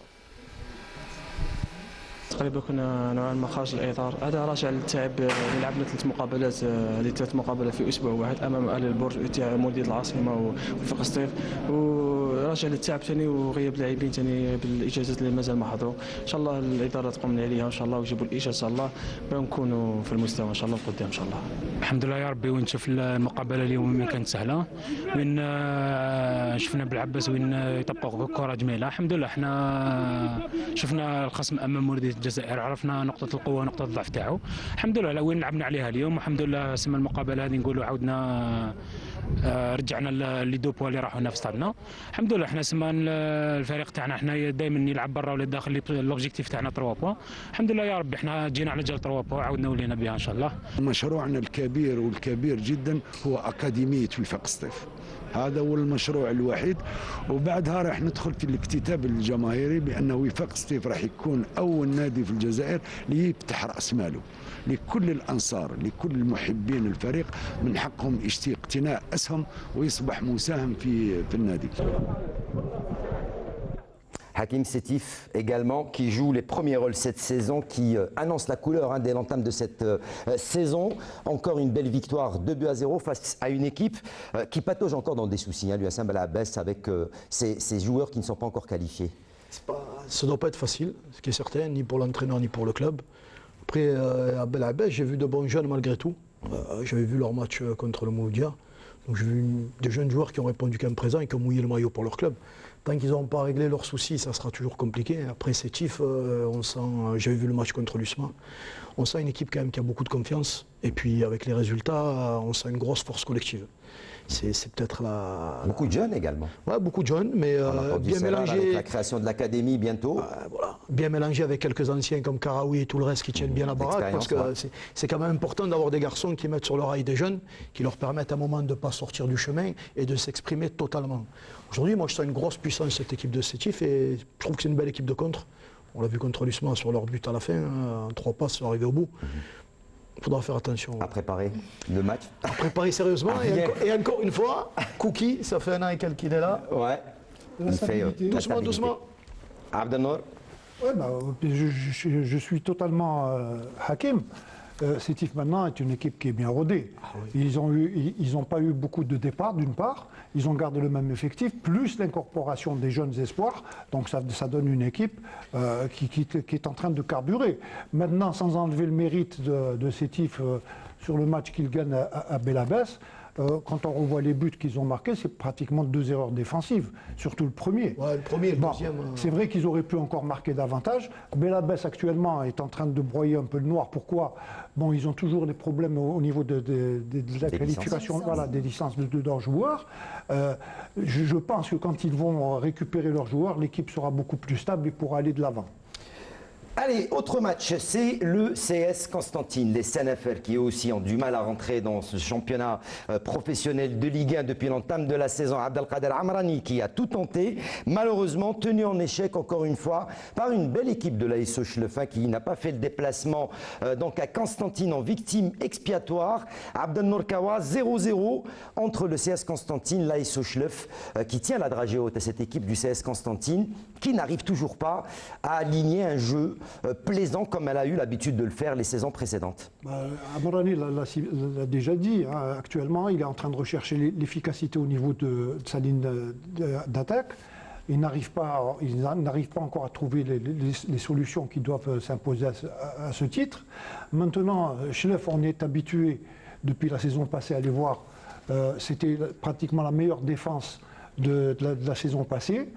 تقريبا كنا نوعا ما خارج الاطار، هذا راجع للتعب. لعبنا 3 مقابلات، هذه 3 مقابلات في اسبوع واحد امام اهلي البرج تاع مولوديه العاصمه وفق سطيف، وراجع للتعب ثاني وغياب لاعبين ثاني بالاجازات اللي مازال ما حضروا. ان شاء الله الاداره تقوم عليها ان شاء الله ويجيبوا الاجازه الله باش نكونوا في المستوى ان شاء الله قدام ان شاء الله. الحمد لله يا ربي. وين شوف المقابله اليوم ما كانت سهله، وين شفنا بالعباس وين يطبقوا كره جميله. الحمد لله احنا شفنا الخصم امام مولوديه الجزائر، عرفنا نقطة القوة ونقطة الضعف تاعو. الحمد لله وين لعبنا عليها اليوم، والحمد لله سما المقابلة هذه نقولوا عاودنا رجعنا لي دو بوا اللي راحوا لنا في صطادنا. الحمد لله احنا سما الفريق تاعنا احنا دائما يلعب برا ولا داخل، لوبجيكتيف تاعنا 3 بوا. الحمد لله يا ربي احنا جينا على جال 3 بوا عاودنا ولينا بها ان شاء الله. مشروعنا الكبير والكبير جدا هو أكاديمية وفاق سطيف، هذا هو المشروع الوحيد. وبعدها راح ندخل في الاكتتاب الجماهيري بأنه وفاق سطيف راح يكون أول نادي في الجزائر ليفتح رأس ماله لكل الأنصار، لكل المحبين الفريق من حقهم اقتناء أسهم ويصبح مساهم في النادي. Hakim Sétif également, qui joue les premiers rôles cette saison, qui annonce la couleur dès l'entame de cette saison. Encore une belle victoire, 2-0 face à une équipe qui patauge encore dans des soucis. L'USM Belabès avec ses joueurs qui ne sont pas encore qualifiés. Ça ne doit pas être facile, ce qui est certain, ni pour l'entraîneur ni pour le club. Après, à Belabès, j'ai vu de bons jeunes malgré tout. J'avais vu leur match contre le Mouloudia. Donc j'ai vu des jeunes joueurs qui ont répondu quand même présent et qui ont mouillé le maillot pour leur club. Tant qu'ils n'auront pas réglé leurs soucis, ça sera toujours compliqué. Après Sétif, on sent, j'avais vu le match contre l'USMA, on sent une équipe quand même qui a beaucoup de confiance. Et puis avec les résultats, on sent une grosse force collective. C'est peut-être la... Beaucoup de jeunes également. Ouais, beaucoup de jeunes, mais bien mélangé. Avec la création de l'académie bientôt. Voilà. Bien mélangé avec quelques anciens comme Karaoui et tout le reste qui tiennent bien la baraque. Parce que c'est quand même important d'avoir des garçons qui mettent sur le rail des jeunes, qui leur permettent à un moment de ne pas sortir du chemin et de s'exprimer totalement. Aujourd'hui, moi je sens une grosse puissance cette équipe de Sétif et je trouve que c'est une belle équipe de contre. On l'a vu contre l'USMA sur leur but à la fin, en 3 passes, ils sont arrivés au bout. Il faudra faire attention. À préparer le match. À préparer sérieusement. Et encore une fois, Kouki, ça fait 1 an et quelques qu'il est là. Ouais. Il fait doucement, doucement. Abdelnour. Ouais, je suis totalement Hakim. Sétif maintenant est une équipe qui est bien rodée. Ils n'ont pas eu beaucoup de départs d'une part, ils ont gardé le même effectif, plus l'incorporation des jeunes espoirs, donc ça donne une équipe qui est en train de carburer. Maintenant, sans enlever le mérite de Sétif sur le match qu'il gagne à Belabès, quand on revoit les buts qu'ils ont marqués, c'est pratiquement 2 erreurs défensives, surtout le premier. Ouais, le premier et le deuxième. C'est vrai qu'ils auraient pu encore marquer davantage. Belabès actuellement est en train de broyer un peu le noir. Pourquoi? Bon, ils ont toujours des problèmes au niveau de la qualification, voilà, des licences de leurs joueurs. Je pense que quand ils vont récupérer leurs joueurs, l'équipe sera beaucoup plus stable et pourra aller de l'avant. Allez, autre match, c'est le CS Constantine, les Senefers qui eux aussi ont du mal à rentrer dans ce championnat professionnel de Ligue 1 depuis l'entame de la saison. Abdelkader Amrani qui a tout tenté, malheureusement tenu en échec encore une fois par une belle équipe de l'AS Schlef qui n'a pas fait le déplacement donc à Constantine en victime expiatoire. Abdel Nourkawa 0-0 entre le CS Constantine, l'AS Schlef qui tient la dragée haute à cette équipe du CS Constantine qui n'arrive toujours pas à aligner un jeu plaisant comme elle a eu l'habitude de le faire les saisons précédentes. Amrani l'a déjà dit, hein, actuellement il est en train de rechercher l'efficacité au niveau de sa ligne d'attaque. Il n'arrive pas encore à trouver les solutions qui doivent s'imposer à ce titre. Maintenant, Schlef, on est habitué depuis la saison passée à les voir, c'était pratiquement la meilleure défense de la saison passée.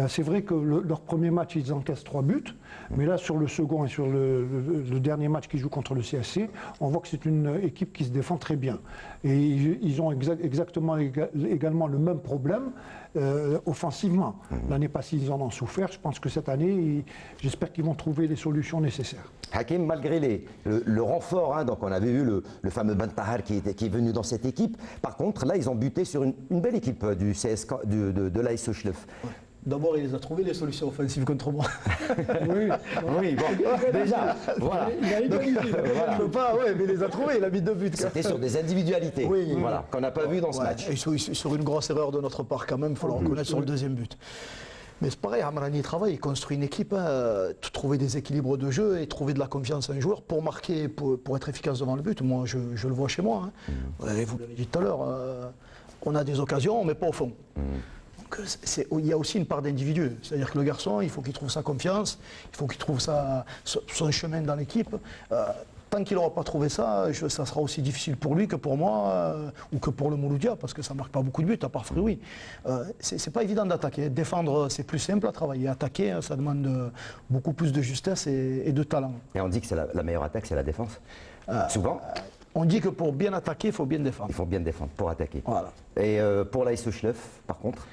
C'est vrai que leur premier match, ils encaissent 3 buts, mais là, sur le second et sur le dernier match qu'ils jouent contre le CSC, on voit que c'est une équipe qui se défend très bien. Et ils ont exactement également le même problème offensivement. L'année passée, ils en ont souffert. Je pense que cette année, j'espère qu'ils vont trouver les solutions nécessaires. Hakim, malgré le renfort, hein, donc on avait vu le fameux Ben Tahar qui est venu dans cette équipe. Par contre, là, ils ont buté sur une belle équipe du CSK, de l'AS Schlef. D'abord, il les a trouvées les solutions offensives contre moi. Oui, bon, déjà, voilà. Il a égalisé. Voilà. Ouais, mais il les a trouvées, il a mis 2 buts. C'était sur des individualités, voilà, qu'on n'a pas vu dans ce match. Et sur une grosse erreur de notre part quand même, il faut le reconnaître sur le deuxième but. Mais c'est pareil, Amrani travaille, il construit une équipe, trouver des équilibres de jeu et trouver de la confiance à un joueur pour marquer, pour être efficace devant le but. Moi, je le vois chez moi. Hein. Vous l'avez dit tout à l'heure, on a des occasions, on ne met pas au fond. Il y a aussi une part d'individu, c'est-à-dire que le garçon, il faut qu'il trouve sa confiance, il faut qu'il trouve son chemin dans l'équipe. Tant qu'il n'aura pas trouvé ça, ça sera aussi difficile pour lui que pour moi ou que pour le Mouloudia, parce que ça ne marque pas beaucoup de buts, à part Frioui. C'est pas évident d'attaquer. Défendre, c'est plus simple à travailler. Attaquer, ça demande beaucoup plus de justesse et de talent. Et on dit que la meilleure attaque, c'est la défense. Souvent on dit que pour bien attaquer, il faut bien défendre. Il faut bien défendre pour attaquer. Voilà. Et pour l'AS Schlef, par contre,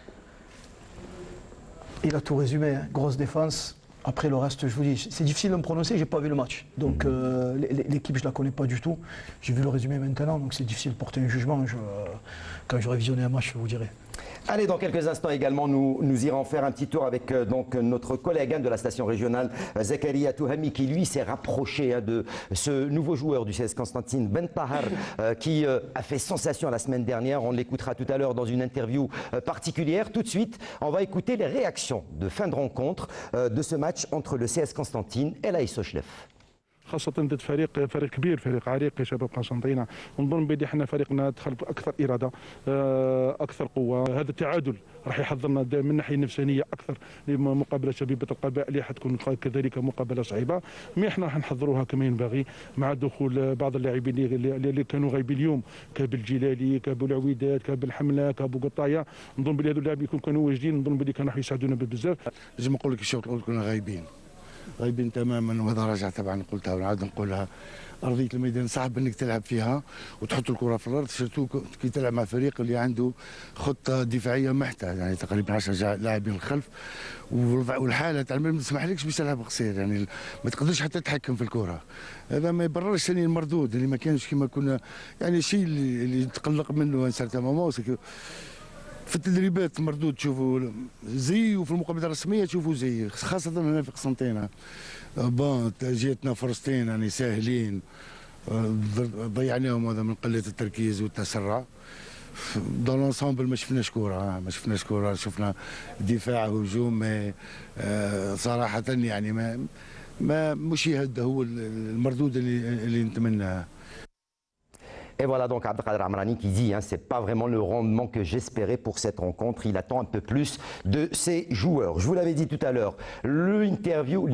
il a tout résumé, hein. Grosse défense. Après le reste, je vous dis, c'est difficile de me prononcer, j'ai pas vu le match. Donc l'équipe, je la connais pas du tout. J'ai vu le résumé maintenant, donc c'est difficile de porter un jugement. Quand j'aurai visionné un match, je vous dirai. Allez, dans quelques instants également, nous irons faire un petit tour avec donc notre collègue de la station régionale, Zakaria Touhami, qui lui s'est rapproché de ce nouveau joueur du CS Constantine, Ben Tahar, qui a fait sensation la semaine dernière. On l'écoutera tout à l'heure dans une interview particulière. Tout de suite, on va écouter les réactions de fin de rencontre de ce match entre le CS Constantine et l'AS Schlef. خاصة ضد فريق كبير، فريق عريق شباب قسنطينة، ونظن بلي احنا فريقنا دخل بأكثر إرادة، أكثر قوة. هذا التعادل راح يحضرنا من ناحية نفسانية أكثر لمقابلة شبيبة القبائل اللي حتكون كذلك مقابلة صعيبة، مي احنا راح نحضروها كما ينبغي مع دخول بعض اللاعبين اللي كانوا غايبين اليوم كبالجلالي، كبالعويدات، كبالحملة، كابو قطاية. نظن بلي هذو اللاعبين كانوا واجدين، نظن بلي كانوا راح يساعدونا بزاف. لازم نقول لك الشوط الأول كنا غايبين تماما، وهذا راجع طبعا قلتها ونعاود نقولها. ارضيه الميدان صعب انك تلعب فيها وتحط الكره في الارض، سيرتو كي تلعب مع فريق اللي عنده خطه دفاعيه محته، يعني تقريبا 10 لاعبين الخلف، والحاله تاع ما تسمحلكش باش تلعب قصير، يعني ما تقدرش حتى تتحكم في الكره. هذا ما يبررش ثاني المردود اللي ما كانش كما كنا، يعني الشيء اللي تقلق منه ان سارتان مومون في التدريبات المردود تشوفوا زي، وفي المقابلات الرسميه تشوفوا زي، خاصه هنا في قسنطينه. بون جاتنا فرصتين يعني ساهلين ضيعناهم، هذا من قله التركيز والتسرع. دون لونسومبل ما شفناش كوره، شفنا دفاع وهجوم، صراحه يعني مش هذا هو المردود اللي نتمناه. Et voilà donc Abdelkader Amrani qui dit c'est pas vraiment le rendement que j'espérais pour cette rencontre. Il attend un peu plus de ses joueurs. Je vous l'avais dit tout à l'heure, l'interview,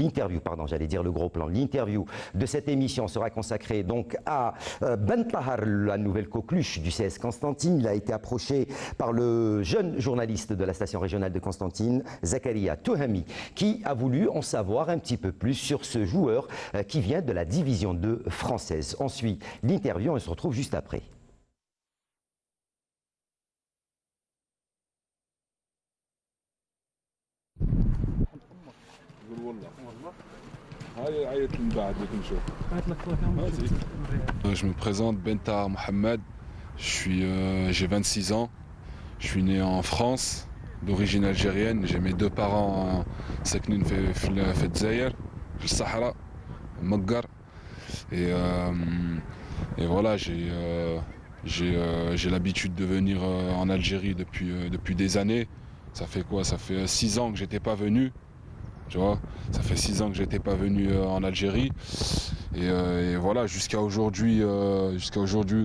j'allais dire le gros plan, l'interview de cette émission sera consacrée donc à Ben Tahar, la nouvelle coqueluche du CS Constantine. Il a été approché par le jeune journaliste de la station régionale de Constantine, Zakaria Touhami, qui a voulu en savoir un petit peu plus sur ce joueur qui vient de la division 2 française. On suit l'interview, on se retrouve juste après. Je me présente, Ben Tahar Mohamed, j'ai 26 ans, je suis né en France, d'origine algérienne, j'ai mes deux parents ساكنين في الجزائر في الصحراء مقر et voilà j'ai l'habitude de venir en Algérie depuis des années. Ça fait quoi? Ça fait 6 ans que j'étais pas venu. Tu vois, ça fait 6 ans que j'étais pas venu en Algérie et voilà jusqu'à aujourd'hui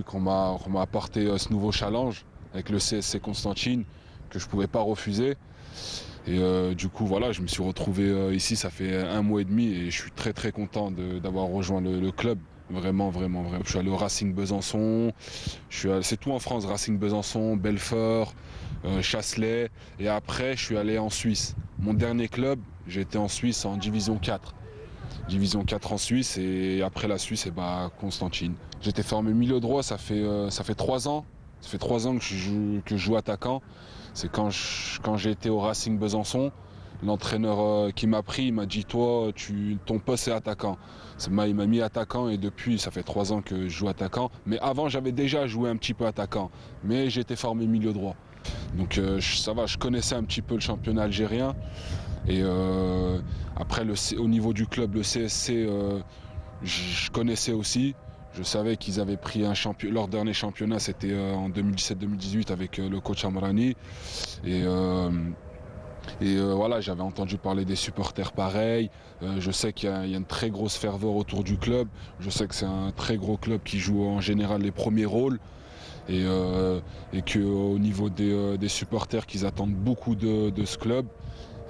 qu'on m'a apporté ce nouveau challenge avec le CSC Constantine que je pouvais pas refuser et du coup voilà je me suis retrouvé ici, ça fait 1 mois et demi et je suis très content d'avoir rejoint le club. Vraiment. Je suis allé au Racing Besançon, c'est tout en France, Racing Besançon, Belfort, Chasselet et après je suis allé en Suisse. Mon dernier club, j'ai été en Suisse en division 4. Division 4 en Suisse et après la Suisse, Constantine. J'étais formé milieu droit, ça fait 3 ans. Ça fait 3 ans que je joue attaquant. C'est quand j'ai été au Racing Besançon, l'entraîneur qui m'a pris, il m'a dit toi, ton poste c'est attaquant. Il m'a mis attaquant et depuis ça fait 3 ans que je joue attaquant. Mais avant j'avais déjà joué un petit peu attaquant, mais j'étais formé milieu droit. Donc ça va, je connaissais un petit peu le championnat algérien. Et après au niveau du club, le CSC, je connaissais aussi. Je savais qu'ils avaient pris leur dernier championnat, c'était en 2017-2018 avec le coach Amrani. Et voilà, j'avais entendu parler des supporters pareils. Je sais qu'il y a une très grosse ferveur autour du club. Je sais que c'est un très gros club qui joue en général les premiers rôles. Et qu'au niveau des supporters, qu'ils attendent beaucoup de ce club.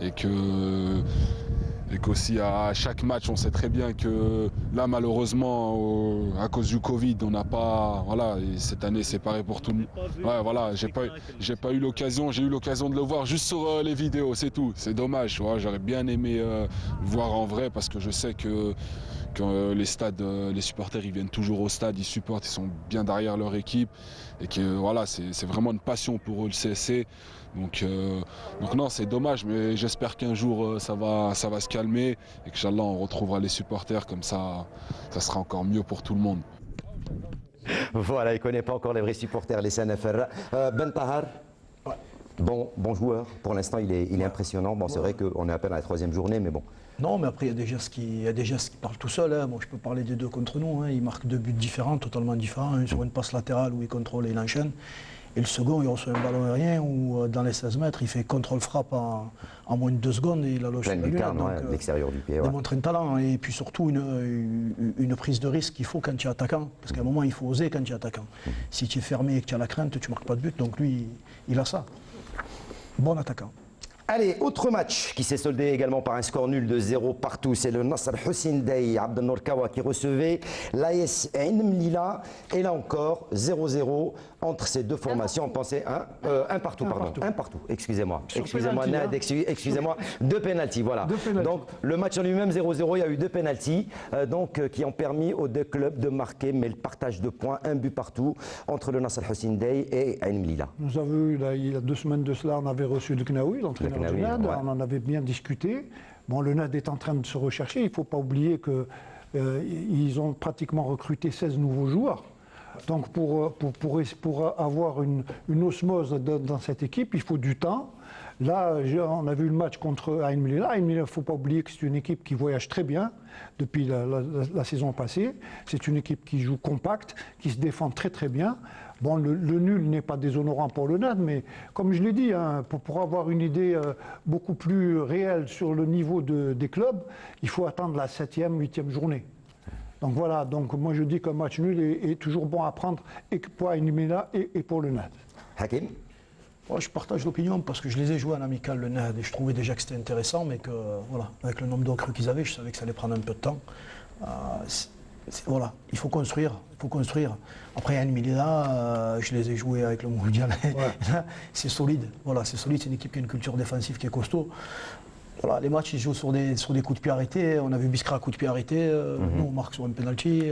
Et qu'aussi à chaque match, on sait très bien que là, malheureusement, à cause du Covid, on n'a pas. Voilà, et cette année, c'est pareil pour tout le monde. Ouais, voilà, j'ai pas eu l'occasion. J'ai eu l'occasion de le voir juste sur les vidéos, c'est tout. C'est dommage. Ouais, j'aurais bien aimé le voir en vrai parce que je sais que les stades, les supporters, ils viennent toujours au stade, ils supportent, ils sont bien derrière leur équipe et que voilà, c'est vraiment une passion pour eux le CSC. Donc non, c'est dommage, mais j'espère qu'un jour ça va se calmer et que Inch'Allah on retrouvera les supporters comme ça sera encore mieux pour tout le monde. Voilà, il ne connaît pas encore les vrais supporters, les SNFR. Ben Tahar, bon joueur, pour l'instant il est impressionnant. Bon, c'est vrai qu'on est à peine à la 3e journée, mais bon. Non, mais après, il y a des gestes qui parlent tout seul. Hein. Moi, je peux parler des deux contre nous. Hein. Il marque 2 buts différents, totalement différents. Un sur une passe latérale où il contrôle et il enchaîne. Et le second, il reçoit un ballon aérien où, dans les 16 mètres, il fait contrôle-frappe en moins de 2 secondes et il a loge sur la lumière. Donc, l'extérieur du pied. Il démontre un talent et puis surtout une prise de risque qu'il faut quand tu es attaquant. Parce qu'à un moment, il faut oser quand tu es attaquant. Si tu es fermé et que tu as la crainte, tu ne marques pas de but. Donc lui, il a ça. Bon attaquant. Allez, autre match qui s'est soldé également par un score nul de 0 partout. C'est le Nasr Hussein Dey Abdelnour Kawa qui recevait l'AS Ain Mlila. Et là encore, 0-0 entre ces deux formations. On pensait un partout. Excusez-moi. Excusez-moi, Nad, excusez-moi. 2 pénaltys, voilà. Donc le match en lui-même, 0-0, il y a eu 2 pénaltys qui ont permis aux deux clubs de marquer, mais le partage de points, 1 but partout entre le Nasr Hussein Dey et Ain Mlila. Nous avons eu, il y a 2 semaines de cela, on avait reçu le Knaoui, l'entraîneur du NAD, on en avait bien discuté. Bon, le NAD est en train de se rechercher, il ne faut pas oublier qu'ils ont pratiquement recruté 16 nouveaux joueurs. Donc pour avoir une osmose dans cette équipe, il faut du temps. Là, on a vu le match contre Ain Mlila. Il ne faut pas oublier que c'est une équipe qui voyage très bien depuis la saison passée. C'est une équipe qui joue compact, qui se défend très bien. Bon, le nul n'est pas déshonorant pour le NAD, mais comme je l'ai dit, hein, pour avoir une idée beaucoup plus réelle sur le niveau des clubs, il faut attendre la 7e, 8e journée. Donc voilà, donc moi je dis qu'un match nul est toujours bon à prendre et pour Ain et pour le NAD. Hakim? Moi, je partage l'opinion parce que je les ai joués en amical le NAD et je trouvais déjà que c'était intéressant, mais que voilà, avec le nombre de recrues qu'ils avaient, je savais que ça allait prendre un peu de temps. Voilà, il faut construire, Après Ain Melilla, je les ai joués avec le Mondial. Ouais. C'est solide, voilà, c'est solide, c'est une équipe qui a une culture défensive qui est costaud. Voilà, les matchs ils jouent sur des coups de pied arrêtés. On a vu Biskra à coup de pied arrêté, nous on marque sur un penalty.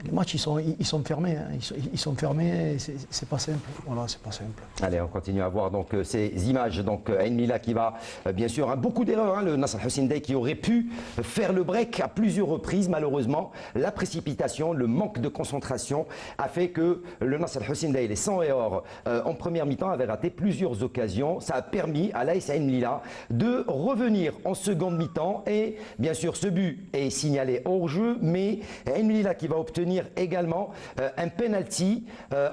Les matchs ils sont fermés, hein. Ils sont fermés, c'est pas simple. Voilà, c'est pas simple. Allez, on continue à voir donc ces images. Donc Ain Melilla qui va bien sûr beaucoup d'erreurs. Hein, le Nasr Hussein Dey qui aurait pu faire le break à plusieurs reprises. Malheureusement, la précipitation, le manque de concentration a fait que le Nasr Hussein Dey, les 100 et or en première mi-temps, avait raté plusieurs occasions. Ça a permis à l'AS Ain Melilla de revenir en seconde mi-temps et bien sûr ce but est signalé hors jeu, mais Ain Melilla qui va obtenir également un penalty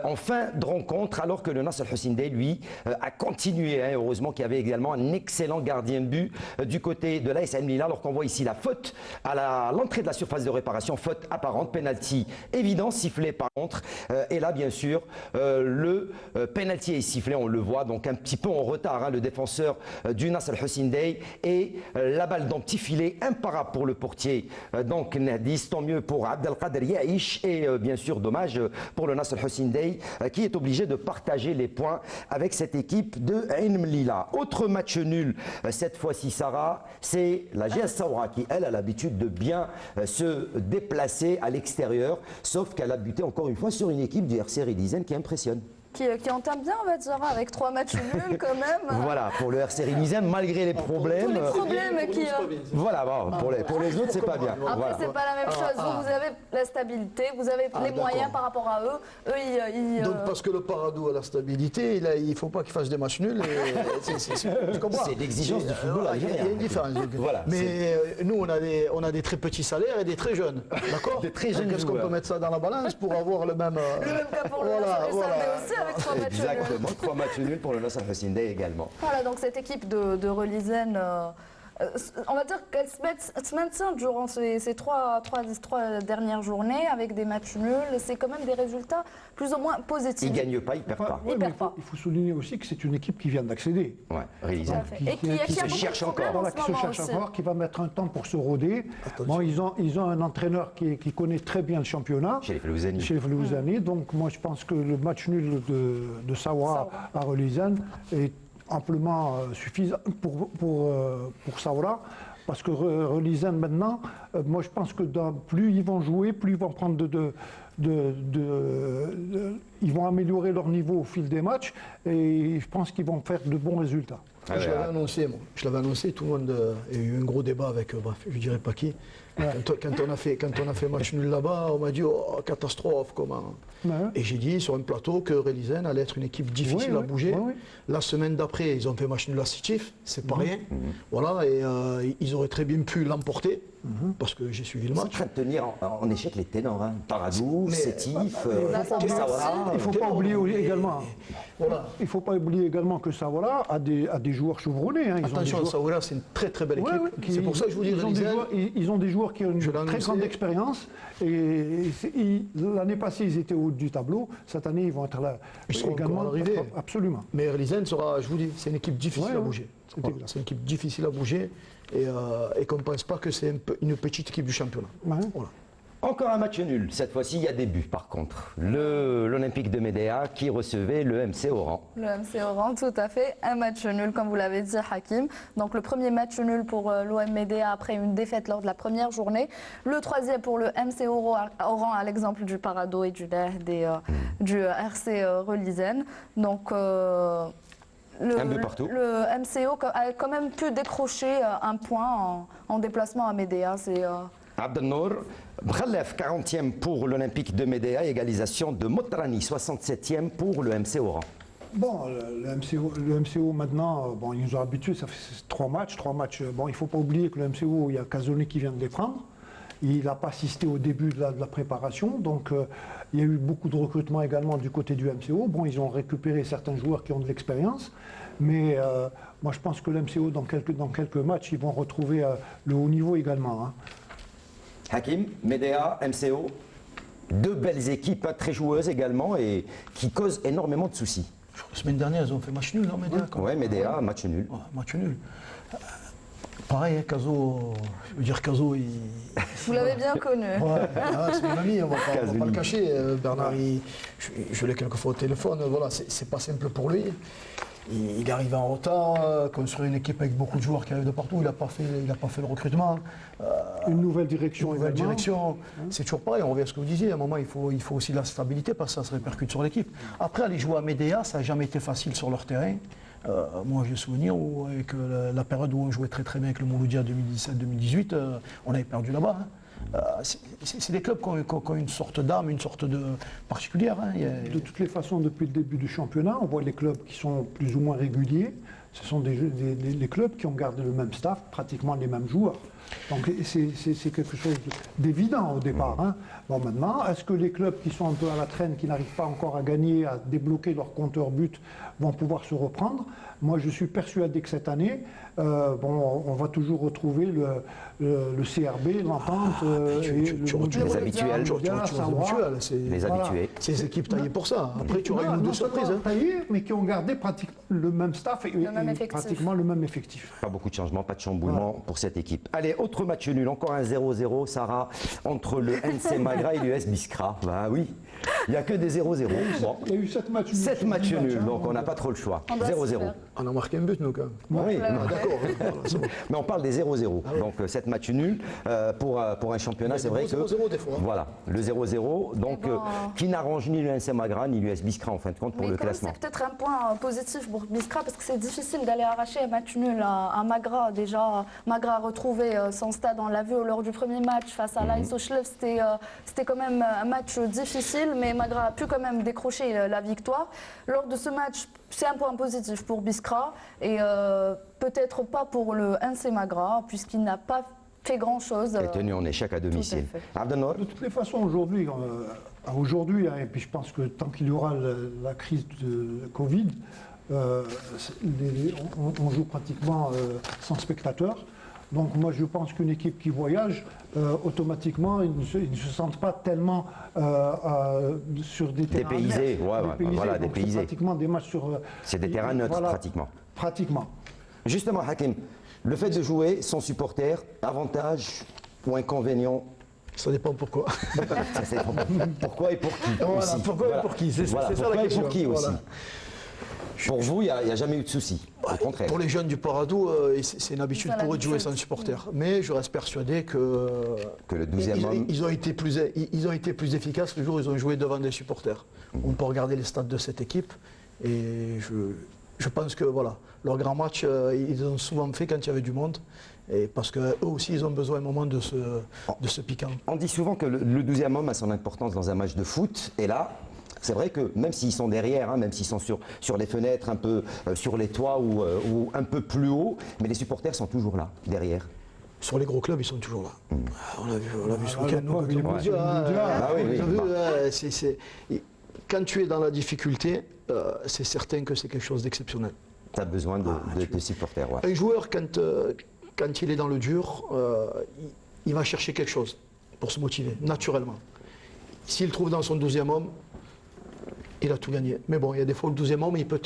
en fin de rencontre, alors que le Nasr Hussein Dey, lui, a continué. Hein, heureusement qu'il y avait également un excellent gardien de but du côté de l'AS Ain Melilla, alors qu'on voit ici la faute à l'entrée de la surface de réparation, faute apparente, penalty évident, sifflé par contre. Et là, bien sûr, le penalty est sifflé, on le voit, donc un petit peu en retard, hein, le défenseur du Nasr Hussein Dey, et la balle dans petit filet, imparable pour le portier. Donc Nadis, tant mieux pour Abdelkader Yaïch. Et bien sûr, dommage pour le Nasr Hussein Dey qui est obligé de partager les points avec cette équipe de Ain Melilla. Autre match nul, cette fois-ci Sarah, c'est la GS Saoura qui, elle, a l'habitude de bien se déplacer à l'extérieur, sauf qu'elle a buté encore une fois sur une équipe du RC Relizane qui impressionne. Qui entame bien, on va dire, avec 3 matchs nuls quand même. Voilà, pour le RC Relizane, malgré les problèmes. Tous les problèmes qui... Voilà, bon, pour les autres, c'est pas bien. Après, voilà. c'est pas la même chose. Vous avez la stabilité, vous avez les moyens par rapport à eux. Eux, Donc, parce que le Paradou a la stabilité, il ne faut pas qu'il fasse des matchs nuls. C'est l'exigence du football. Il y a une différence. Voilà, mais nous, on a des très petits salaires et des très jeunes. D'accord. Des très jeunes. Est-ce qu'on peut mettre ça dans la balance pour avoir le même. Le même cas pour le aussi. Avec 3 matchs exactement, 3 matchs nuls pour le Nasr Hussein Dey également. Voilà, donc cette équipe de Relizane, on va dire qu'elle se maintient durant ces trois dernières journées avec des matchs nuls. C'est quand même des résultats plus ou moins positifs. Ils ne gagnent pas, ils ne perdent pas. Il faut souligner aussi que c'est une équipe qui vient d'accéder. Ouais, Relizane. Qui se cherche encore. Voilà, qui se cherche encore, qui va mettre un temps pour se roder. Bon, ils ont un entraîneur qui connaît très bien le championnat. Chez les Felouzani. Donc moi je pense que le match nul de Saoura à Relizane est amplement suffisant pour Saoura, parce que Relizane maintenant, moi je pense que plus ils vont jouer, plus ils vont prendre ils vont améliorer leur niveau au fil des matchs et je pense qu'ils vont faire de bons résultats. Je l'avais annoncé, moi. Je l'avais annoncé, tout le monde. Il y a eu un gros débat avec, bref, je ne dirais pas qui. Ouais. Quand on a fait match nul là-bas, on m'a dit oh, catastrophe, comment. Ouais. Et j'ai dit sur un plateau que Relizane allait être une équipe difficile à bouger. La semaine d'après, ils ont fait match nul à Sétif, c'est pas rien. Voilà, et ils auraient très bien pu l'emporter. Parce que j'ai suivi le match. C'est en train de tenir en échec les ténors, hein. Paradou, Sétif, il ne faut pas oublier également. Voilà. Il ne faut pas oublier également que Saoura a des joueurs chevronnés. Hein. Attention, Saoura, c'est une très très belle équipe. C'est pour ça que je vous dis, ils ont des joueurs qui ont une très grande expérience. Et l'année passée, ils étaient au haut du tableau. Cette année, ils vont être là. Ils seront également arrivés. Absolument. Mais Relizane sera, je vous dis, c'est une équipe difficile à bouger. C'est une équipe difficile à bouger. Et qu'on ne pense pas que c'est une petite équipe du championnat. Voilà. Encore un match nul. Cette fois-ci, il y a des buts par contre. L'Olympique de Médéa qui recevait le MC Oran. Le MC Oran, tout à fait. Un match nul, comme vous l'avez dit, Hakim. Donc le premier match nul pour l'OM Médéa après une défaite lors de la première journée. Le troisième pour le MC Oran, à l'exemple du Parado et du RC Relizane. Donc... un but partout. Le MCO a quand même pu décrocher un point en déplacement à Médéa. Abdelnour Bkhalef, 40e pour l'Olympique de Médéa, égalisation de Motrani, 67e pour le MC Oran. Bon, le MCO maintenant, bon, ils nous ont habitués, ça fait 3 matchs. Bon, il ne faut pas oublier que le MCO, il y a Casoni qui vient de les prendre. Il n'a pas assisté au début de la préparation, donc il y a eu beaucoup de recrutement également du côté du MCO. Bon, ils ont récupéré certains joueurs qui ont de l'expérience, mais moi je pense que le MCO, dans quelques matchs, ils vont retrouver le haut niveau également. Hein. Hakim, Médéa, MCO, deux belles équipes, très joueuses également et qui causent énormément de soucis. La semaine dernière, ils ont fait match nul, non, Médéa? Oui, Médéa, match nul. Ouais, match nul. Pareil, hein, Caso, je veux dire, Caso, il... Vous l'avez bien connu. Ouais, c'est mon ami, on ne va pas le cacher. Bernard, je l'ai quelquefois au téléphone, voilà, c'est pas simple pour lui. Il est arrivé en retard, construire une équipe avec beaucoup de joueurs qui arrivent de partout, il n'a pas fait le recrutement. Une nouvelle direction. C'est toujours pareil, on revient à ce que vous disiez, à un moment il faut aussi de la stabilité parce que ça se répercute sur l'équipe. Après, aller jouer à Médéa, ça n'a jamais été facile sur leur terrain. Moi j'ai souvenir avec la période où on jouait très très bien avec le Mouloudia 2017-2018, on avait perdu là-bas. C'est des clubs qui ont une sorte d'âme, une sorte de particulière. Hein. De toutes les façons, depuis le début du championnat, on voit les clubs qui sont plus ou moins réguliers. Ce sont les clubs qui ont gardé le même staff, pratiquement les mêmes joueurs. Donc c'est quelque chose d'évident au départ. Hein. Bon, maintenant, est-ce que les clubs qui sont un peu à la traîne, qui n'arrivent pas encore à gagner, à débloquer leur compteur but, vont pouvoir se reprendre? Moi, je suis persuadé que cette année, on va toujours retrouver le CRB, l'entente, les habituels. Les habitués. C'est les équipes taillées pour ça. Après, tu auras une ou deux surprises. Taillées, mais qui ont gardé pratiquement le même staff et pratiquement le même effectif. Pas beaucoup de changements, pas de chamboulement pour cette équipe. Allez, autre match nul, encore un 0-0, Sarah, entre le NC Magra et l'US Biskra. Bah oui, il n'y a que des 0-0. Bon. Il y a eu 7 matchs nuls. 7 matchs nuls, donc on n'a pas trop le choix. 0-0. On a marqué un but, nous, quand même. Oui, d'accord. Mais on parle des 0-0. Donc 7 matchs nuls pour un championnat, c'est vrai que... 0-0 des fois. Voilà, le 0-0, donc qui n'arrange ni le NC Magra ni l'US Biskra en fin de compte pour le classement. C'est peut-être un point positif pour Biskra parce que c'est difficile d'aller arracher un match nul à Magra. Déjà, Magra a retrouvé son stade, on l'a vu lors du premier match face à l'AS Sochlev. C'était quand même un match difficile, mais Magra a pu quand même décrocher la victoire. Lors de ce match, c'est un point positif pour Biskra et peut-être pas pour le NC Magra puisqu'il n'a pas fait grand-chose. Il est tenu en échec à domicile. De toutes les façons, aujourd'hui, et puis je pense que tant qu'il y aura la crise de Covid, on joue pratiquement sans spectateurs. Donc moi je pense qu'une équipe qui voyage, automatiquement, ils ne se sentent pas tellement sur des terrains dépaysés. Voilà, dépaysés. Pratiquement des matchs sur... C'est des terrains neutres, pratiquement. Pratiquement. Justement, Hakim, le fait de jouer sans supporter, avantage ou inconvénient? Ça dépend pourquoi. Pourquoi et pour qui voilà, pourquoi et pour qui, c'est ça la question. Et pour qui aussi. Pour vous, il n'y a jamais eu de souci, au contraire. Pour les jeunes du Paradou, c'est une habitude pour eux de jouer sans supporters. Mais je reste persuadé que le 12e homme... Ils ont été plus efficaces le jour où ils ont joué devant des supporters. On peut regarder les stats de cette équipe et je pense que voilà, leur grand match, ils ont souvent fait quand il y avait du monde. Et parce qu'eux aussi, ils ont besoin un moment de ce piquant. On dit souvent que le 12e homme a son importance dans un match de foot. Et là, c'est vrai que même s'ils sont derrière, même s'ils sont sur les fenêtres, un peu sur les toits ou un peu plus haut, mais les supporters sont toujours là, derrière. Sur les gros clubs, ils sont toujours là. On l'a vu ce week-end. Quand tu es dans la difficulté, c'est certain que c'est quelque chose d'exceptionnel. Tu as besoin de supporters. Ouais. Un joueur, quand il est dans le dur, il va chercher quelque chose pour se motiver, naturellement. S'il trouve dans son 12e homme, il a tout gagné. Mais bon, il y a des fois le 12e homme, il peut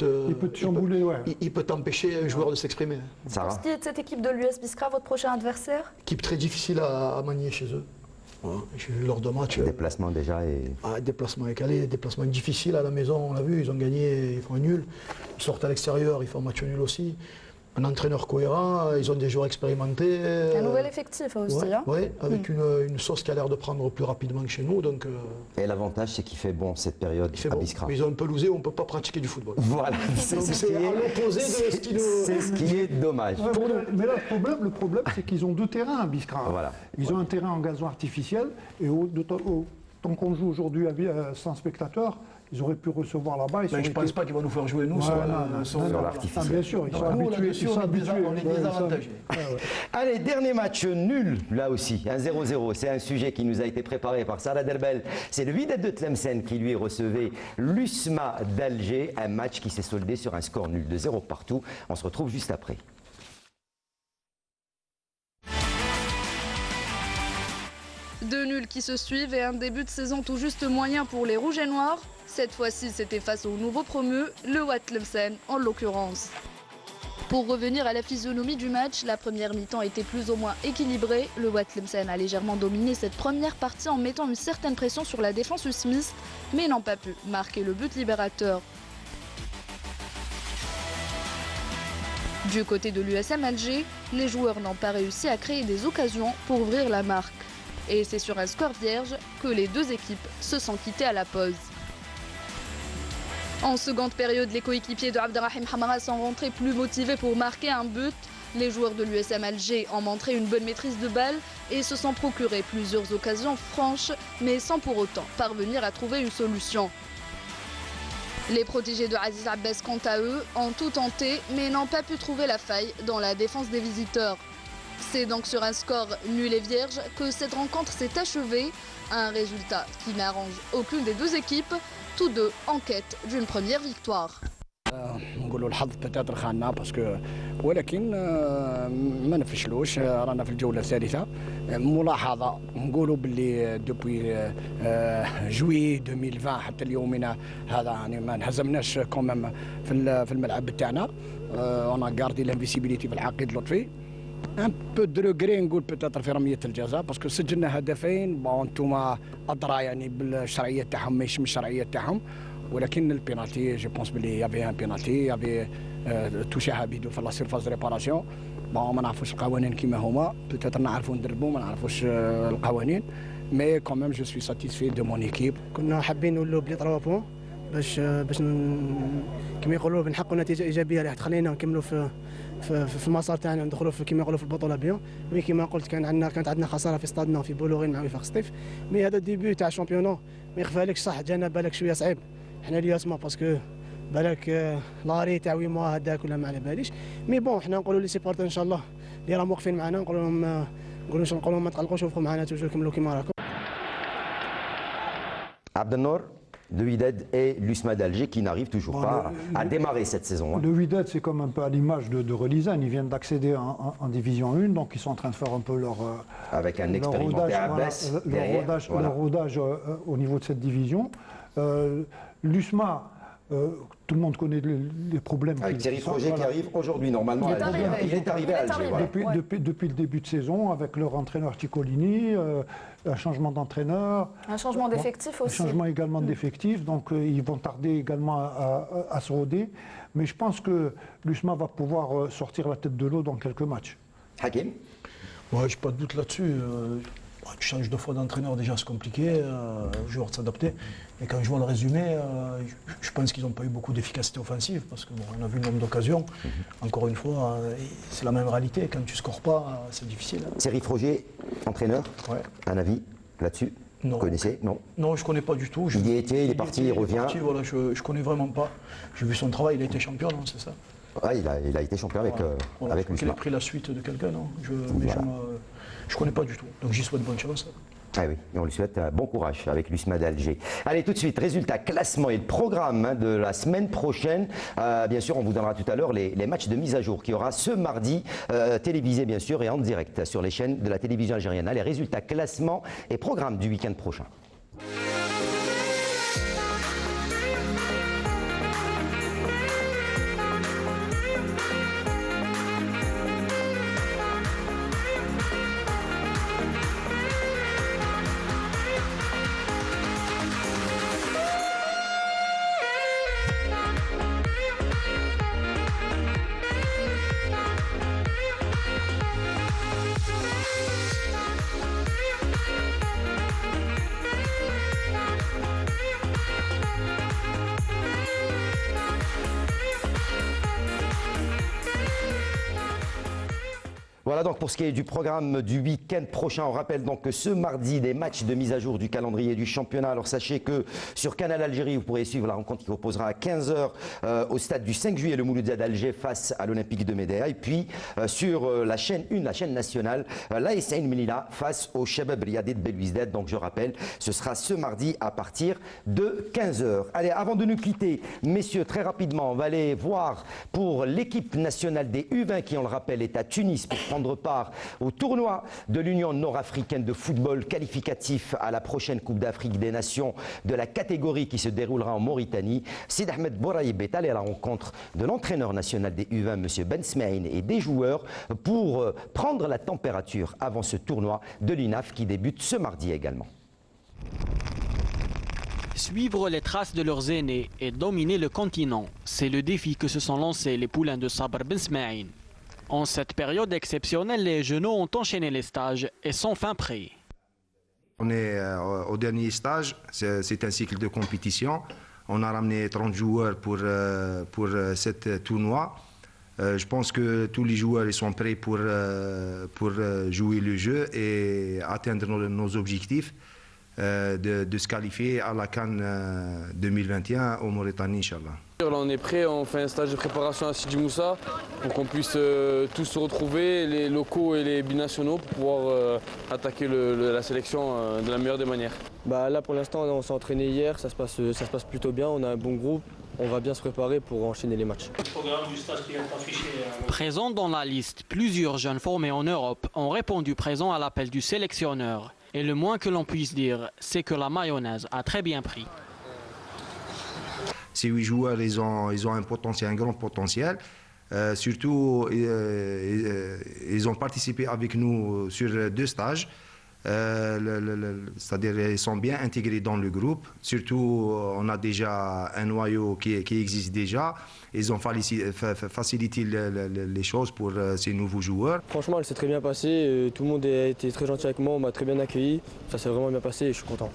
chambouler, il peut t'empêcher un joueur de s'exprimer. Pour ce qui est de cette équipe de l'US Biskra, votre prochain adversaire? Équipe très difficile à manier chez eux. Voilà. J'ai vu lors de match. Déplacement déjà et... déplacement écalé, déplacement difficile à la maison, on l'a vu, ils ont gagné, ils font un nul. Ils sortent à l'extérieur, ils font un match nul aussi. Un entraîneur cohérent, ils ont des joueurs expérimentés. Un nouvel effectif aussi. Oui, avec une sauce qui a l'air de prendre plus rapidement que chez nous. Donc, et l'avantage, c'est qu'il fait bon cette période à Biskra. Mais ils ont un pelousé où on ne peut pas pratiquer du football. Voilà, c'est à l'opposé de ce qui nous... C'est ce qui est dommage. Mais là, le problème, c'est qu'ils ont 2 terrains à Biskra. Voilà. Ils ont un terrain en gazon artificiel et tant qu'on joue aujourd'hui sans spectateurs, ils auraient pu recevoir là-bas. Je ne pense pas qu'ils vont nous faire jouer, nous, sur l'artificiel. Bien sûr, ils sont habitués. On est désavantagés. Allez, dernier match nul, là aussi, un 0-0. C'est un sujet qui nous a été préparé par Sarah Derbel. C'est le Wydad de Tlemcen qui lui recevait l'USMA d'Alger. Un match qui s'est soldé sur un score nul de 0 partout. On se retrouve juste après. Deux nuls qui se suivent et un début de saison tout juste moyen pour les Rouges et Noirs. Cette fois-ci, c'était face au nouveau promu, le Waad Tlemcen en l'occurrence. Pour revenir à la physionomie du match, la première mi-temps était plus ou moins équilibrée. Le Waad Tlemcen a légèrement dominé cette première partie en mettant une certaine pression sur la défense usmiste, mais n'ont pas pu marquer le but libérateur. Du côté de l'USM Alger, les joueurs n'ont pas réussi à créer des occasions pour ouvrir la marque. Et c'est sur un score vierge que les deux équipes se sont quittées à la pause. En seconde période, les coéquipiers de Abderrahim Hamara sont rentrés plus motivés pour marquer un but. Les joueurs de l'USM Alger ont montré une bonne maîtrise de balle et se sont procurés plusieurs occasions franches, mais sans pour autant parvenir à trouver une solution. Les protégés de Aziz Abbas, quant à eux, ont tout tenté, mais n'ont pas pu trouver la faille dans la défense des visiteurs. C'est donc sur un score nul et vierge que cette rencontre s'est achevée, un résultat qui n'arrange aucune des deux équipes, tous deux en quête d'une première victoire. نقولوا الحظ بتاتر خاننا باسكو ولكن ما نفشلوش رانا في الجوله الثالثه ملاحظه نقولوا باللي دوبوي جوي 2020 حتى ليومنا هذا يعني ما انهزمناش كومام في الملعب بتاعنا انا غاردي لانفيسيبيليتي في العقيد لطفي ان بو دو ريغري نقول بتاتر في رميه الجزاء باسكو سجلنا هدفين بون انتوما ادرى يعني بالشرعيه تاعهم ماشي من الشرعيه تاعهم ولكن البينالتي جو بونس بلي يافي ان بينالتي يافي توشاها بيدو في لا سيرفاس ريباراسيون بون ما نعرفوش القوانين كيما هما بوتيتر نعرفوا ندربوا ما نعرفوش القوانين مي كوميم جو سوي ساتيسفي دو مون ايكيب. كنا حابين نولوا بلي 3 بوان باش كيما يقولوا بنحققوا نتيجه ايجابيه اللي تخلينا نكملوا في المسار تاعنا ندخلوا في كيما يقولوا في البطوله بيان. مي كيما قلت كانت عندنا خساره في استادنا في بولوغين مع وفاق سطيف. مي هذا الديبي تاع الشامبيونو ما يخفالكش صح جانا بالك شويه صعيب حنا اليوم باسكو بالك لاري تاع 8 موا هذاك ولا ما على باليش. مي بون حنا نقولوا لي سيبورتر ان شاء الله اللي راهم واقفين معنا نقولوا لهم ما تقلقوش وقفوا معنا توجور كملوا كيما راكم. Abdelnour, le Wydad et l'USMA d'Alger qui n'arrivent toujours pas à démarrer cette saison. Le Wydad, c'est comme un peu à l'image de Relizane. Ils viennent d'accéder en Division 1, donc ils sont en train de faire un peu leur avec un expérimenté Abbas leur rodage au niveau de cette division. L'USMA, tout le monde connaît les problèmes. Avec Thierry Froger qui arrive aujourd'hui, normalement. Il est arrivé à Alger. Depuis le début de saison, avec leur entraîneur Ticolini, un changement d'entraîneur. Un changement d'effectif aussi. Un changement également d'effectif, donc ils vont tarder également à se roder. Mais je pense que l'USMA va pouvoir sortir la tête de l'eau dans quelques matchs. Hakim? Ouais, je n'ai pas de doute là-dessus. Tu changes 2 fois d'entraîneur, déjà c'est compliqué, le joueur de s'adapter. Et quand je vois le résumé, je pense qu'ils n'ont pas eu beaucoup d'efficacité offensive, parce qu'on a vu le nombre d'occasions. Encore une fois, c'est la même réalité, quand tu ne scores pas, c'est difficile. Thierry Froger, entraîneur, un avis là-dessus? Non. Vous connaissez? Non. Non, je ne connais pas du tout. Il y était, il est parti, il revient. Voilà, je ne connais vraiment pas. J'ai vu son travail, il a été champion, non, c'est ça? Ouais, il a été champion avec l'USMA. Il a pris la suite de quelqu'un, non? Mais je ne connais pas du tout, donc j'y souhaite bonne chance. Ah oui, et on lui souhaite bon courage avec l'USMA d'Alger. Allez, tout de suite, résultat, classement et le programme de la semaine prochaine. Bien sûr, on vous donnera tout à l'heure les matchs de mise à jour qui aura ce mardi, télévisé bien sûr et en direct sur les chaînes de la télévision algérienne. Allez, résultat, classement et programme du week-end prochain. Voilà donc pour ce qui est du programme du week-end prochain. On rappelle donc que ce mardi, des matchs de mise à jour du calendrier du championnat. Alors sachez que sur Canal Algérie, vous pourrez suivre la rencontre qui opposera à 15h au stade du 5 juillet le Mouloudia d'Alger face à l'Olympique de Médéa. Et puis sur la chaîne 1, la chaîne nationale, l'AS Ain Melilla face au Shabab Riadi de Belouizdad. Donc je rappelle, ce sera ce mardi à partir de 15h. Allez, avant de nous quitter, messieurs, très rapidement, on va aller voir pour l'équipe nationale des U20 qui, on le rappelle, est à Tunis pour prendre prendre part au tournoi de l'Union nord-africaine de football qualificatif à la prochaine Coupe d'Afrique des Nations de la catégorie qui se déroulera en Mauritanie. Sid Ahmed Bouraïb est allé à la rencontre de l'entraîneur national des U20, M. Ben Smaïn, et des joueurs pour prendre la température avant ce tournoi de l'UNAF qui débute ce mardi également. Suivre les traces de leurs aînés et dominer le continent, c'est le défi que se sont lancés les poulains de Sabr Ben Smaïn. En cette période exceptionnelle, les jeunes ont enchaîné les stages et sont fin prêts. On est au dernier stage, c'est un cycle de compétition. On a ramené 30 joueurs pour cette tournoi. Je pense que tous les joueurs ils sont prêts pour jouer le jeu et atteindre nos objectifs. De se qualifier à la CAN 2021 au Mauritanie, Inch'Allah. Là, on est prêt, on fait un stage de préparation à Sidi Moussa pour qu'on puisse tous se retrouver, les locaux et les binationaux, pour pouvoir attaquer la sélection de la meilleure des manières. Là, pour l'instant, on s'est entraîné hier, ça se passe plutôt bien, on a un bon groupe, on va bien se préparer pour enchaîner les matchs. Présents dans la liste, plusieurs jeunes formés en Europe ont répondu présent à l'appel du sélectionneur. Et le moins que l'on puisse dire, c'est que la mayonnaise a très bien pris. Ces 8 joueurs, ils ont un potentiel, un grand potentiel. Surtout, ils ont participé avec nous sur 2 stages. C'est-à-dire ils sont bien intégrés dans le groupe. Surtout, on a déjà un noyau qui existe déjà. Ils ont facilité les choses pour ces nouveaux joueurs. Franchement, elle s'est très bien passée. Tout le monde a été très gentil avec moi, on m'a très bien accueilli. Ça s'est vraiment bien passé et je suis content.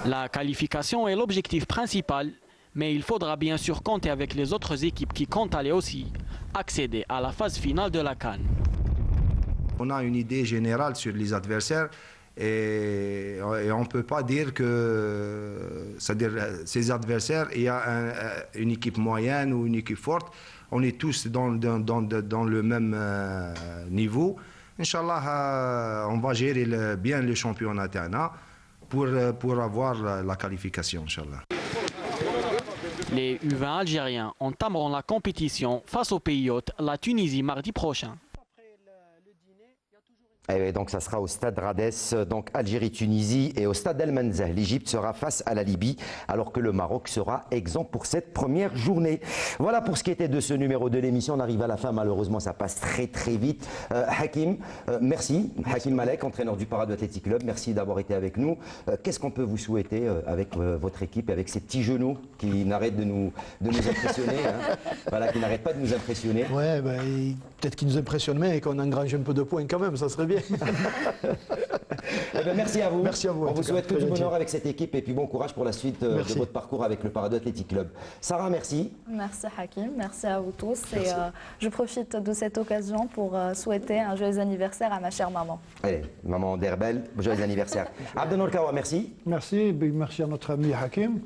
La qualification est l'objectif principal, mais il faudra bien sûr compter avec les autres équipes qui comptent aller aussi accéder à la phase finale de la CAN. On a une idée générale sur les adversaires et on ne peut pas dire que ces adversaires, il y a une équipe moyenne ou une équipe forte. On est tous dans le même niveau. Inch'Allah, on va gérer bien le championnat pour avoir la qualification, Inch'Allah. Les U20 algériens entameront la compétition face au pays hôte, la Tunisie, mardi prochain. Et donc ça sera au stade Rades, donc Algérie-Tunisie, et au stade El Menzah. L'Égypte sera face à la Libye, alors que le Maroc sera exempt pour cette première journée. Voilà pour ce qui était de ce numéro de l'émission. On arrive à la fin, malheureusement ça passe très très vite. Hakim, merci. Hakim Malek, entraîneur du Paradou Athletic Club, merci d'avoir été avec nous. Qu'est-ce qu'on peut vous souhaiter avec votre équipe, avec ces petits genoux qui n'arrêtent de nous impressionner, hein. Voilà, qui n'arrêtent pas de nous impressionner. Ouais, peut-être qu'ils nous impressionnent, mais qu'on engrange un peu de points quand même, ça serait bien. Eh bien, merci à vous. Merci à vous. On vous souhaite tout du bonheur avec cette équipe et puis bon courage pour la suite de votre parcours avec le Paradou Athletic Club. Sarah, merci. Merci Hakim, merci à vous tous. Et je profite de cette occasion pour souhaiter un joyeux anniversaire à ma chère maman. Allez, maman d'Herbel, joyeux anniversaire. Abdenour Kawa, merci. Merci, merci à notre ami Hakim.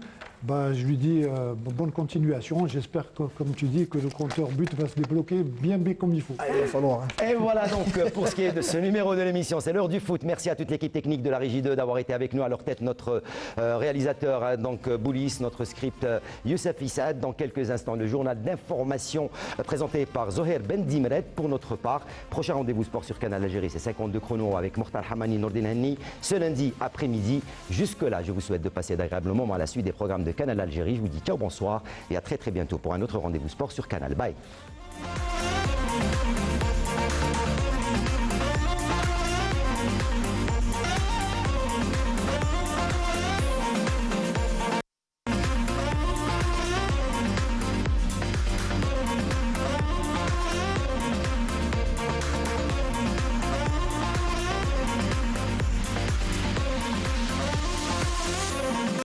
Je lui dis bonne continuation. J'espère que, comme tu dis, que le compteur but va se débloquer bien comme il faut. Il va falloir. Et voilà donc pour ce qui est de ce numéro de l'émission, c'est l'heure du foot. Merci à toute l'équipe technique de la Régie 2 d'avoir été avec nous. À leur tête, notre réalisateur, donc Boulis, notre script Youssef Issad. Dans quelques instants, le journal d'information présenté par Zoher Ben Dimred. Pour notre part, prochain rendez-vous sport sur Canal Algérie, c'est 52 chronos avec Mortal Hamani, Nordin Hanni, ce lundi après-midi. Jusque-là, je vous souhaite de passer d'agréables moments à la suite des programmes de Canal Algérie. Je vous dis ciao, bonsoir et à très très bientôt pour un autre rendez-vous sport sur Canal. Bye.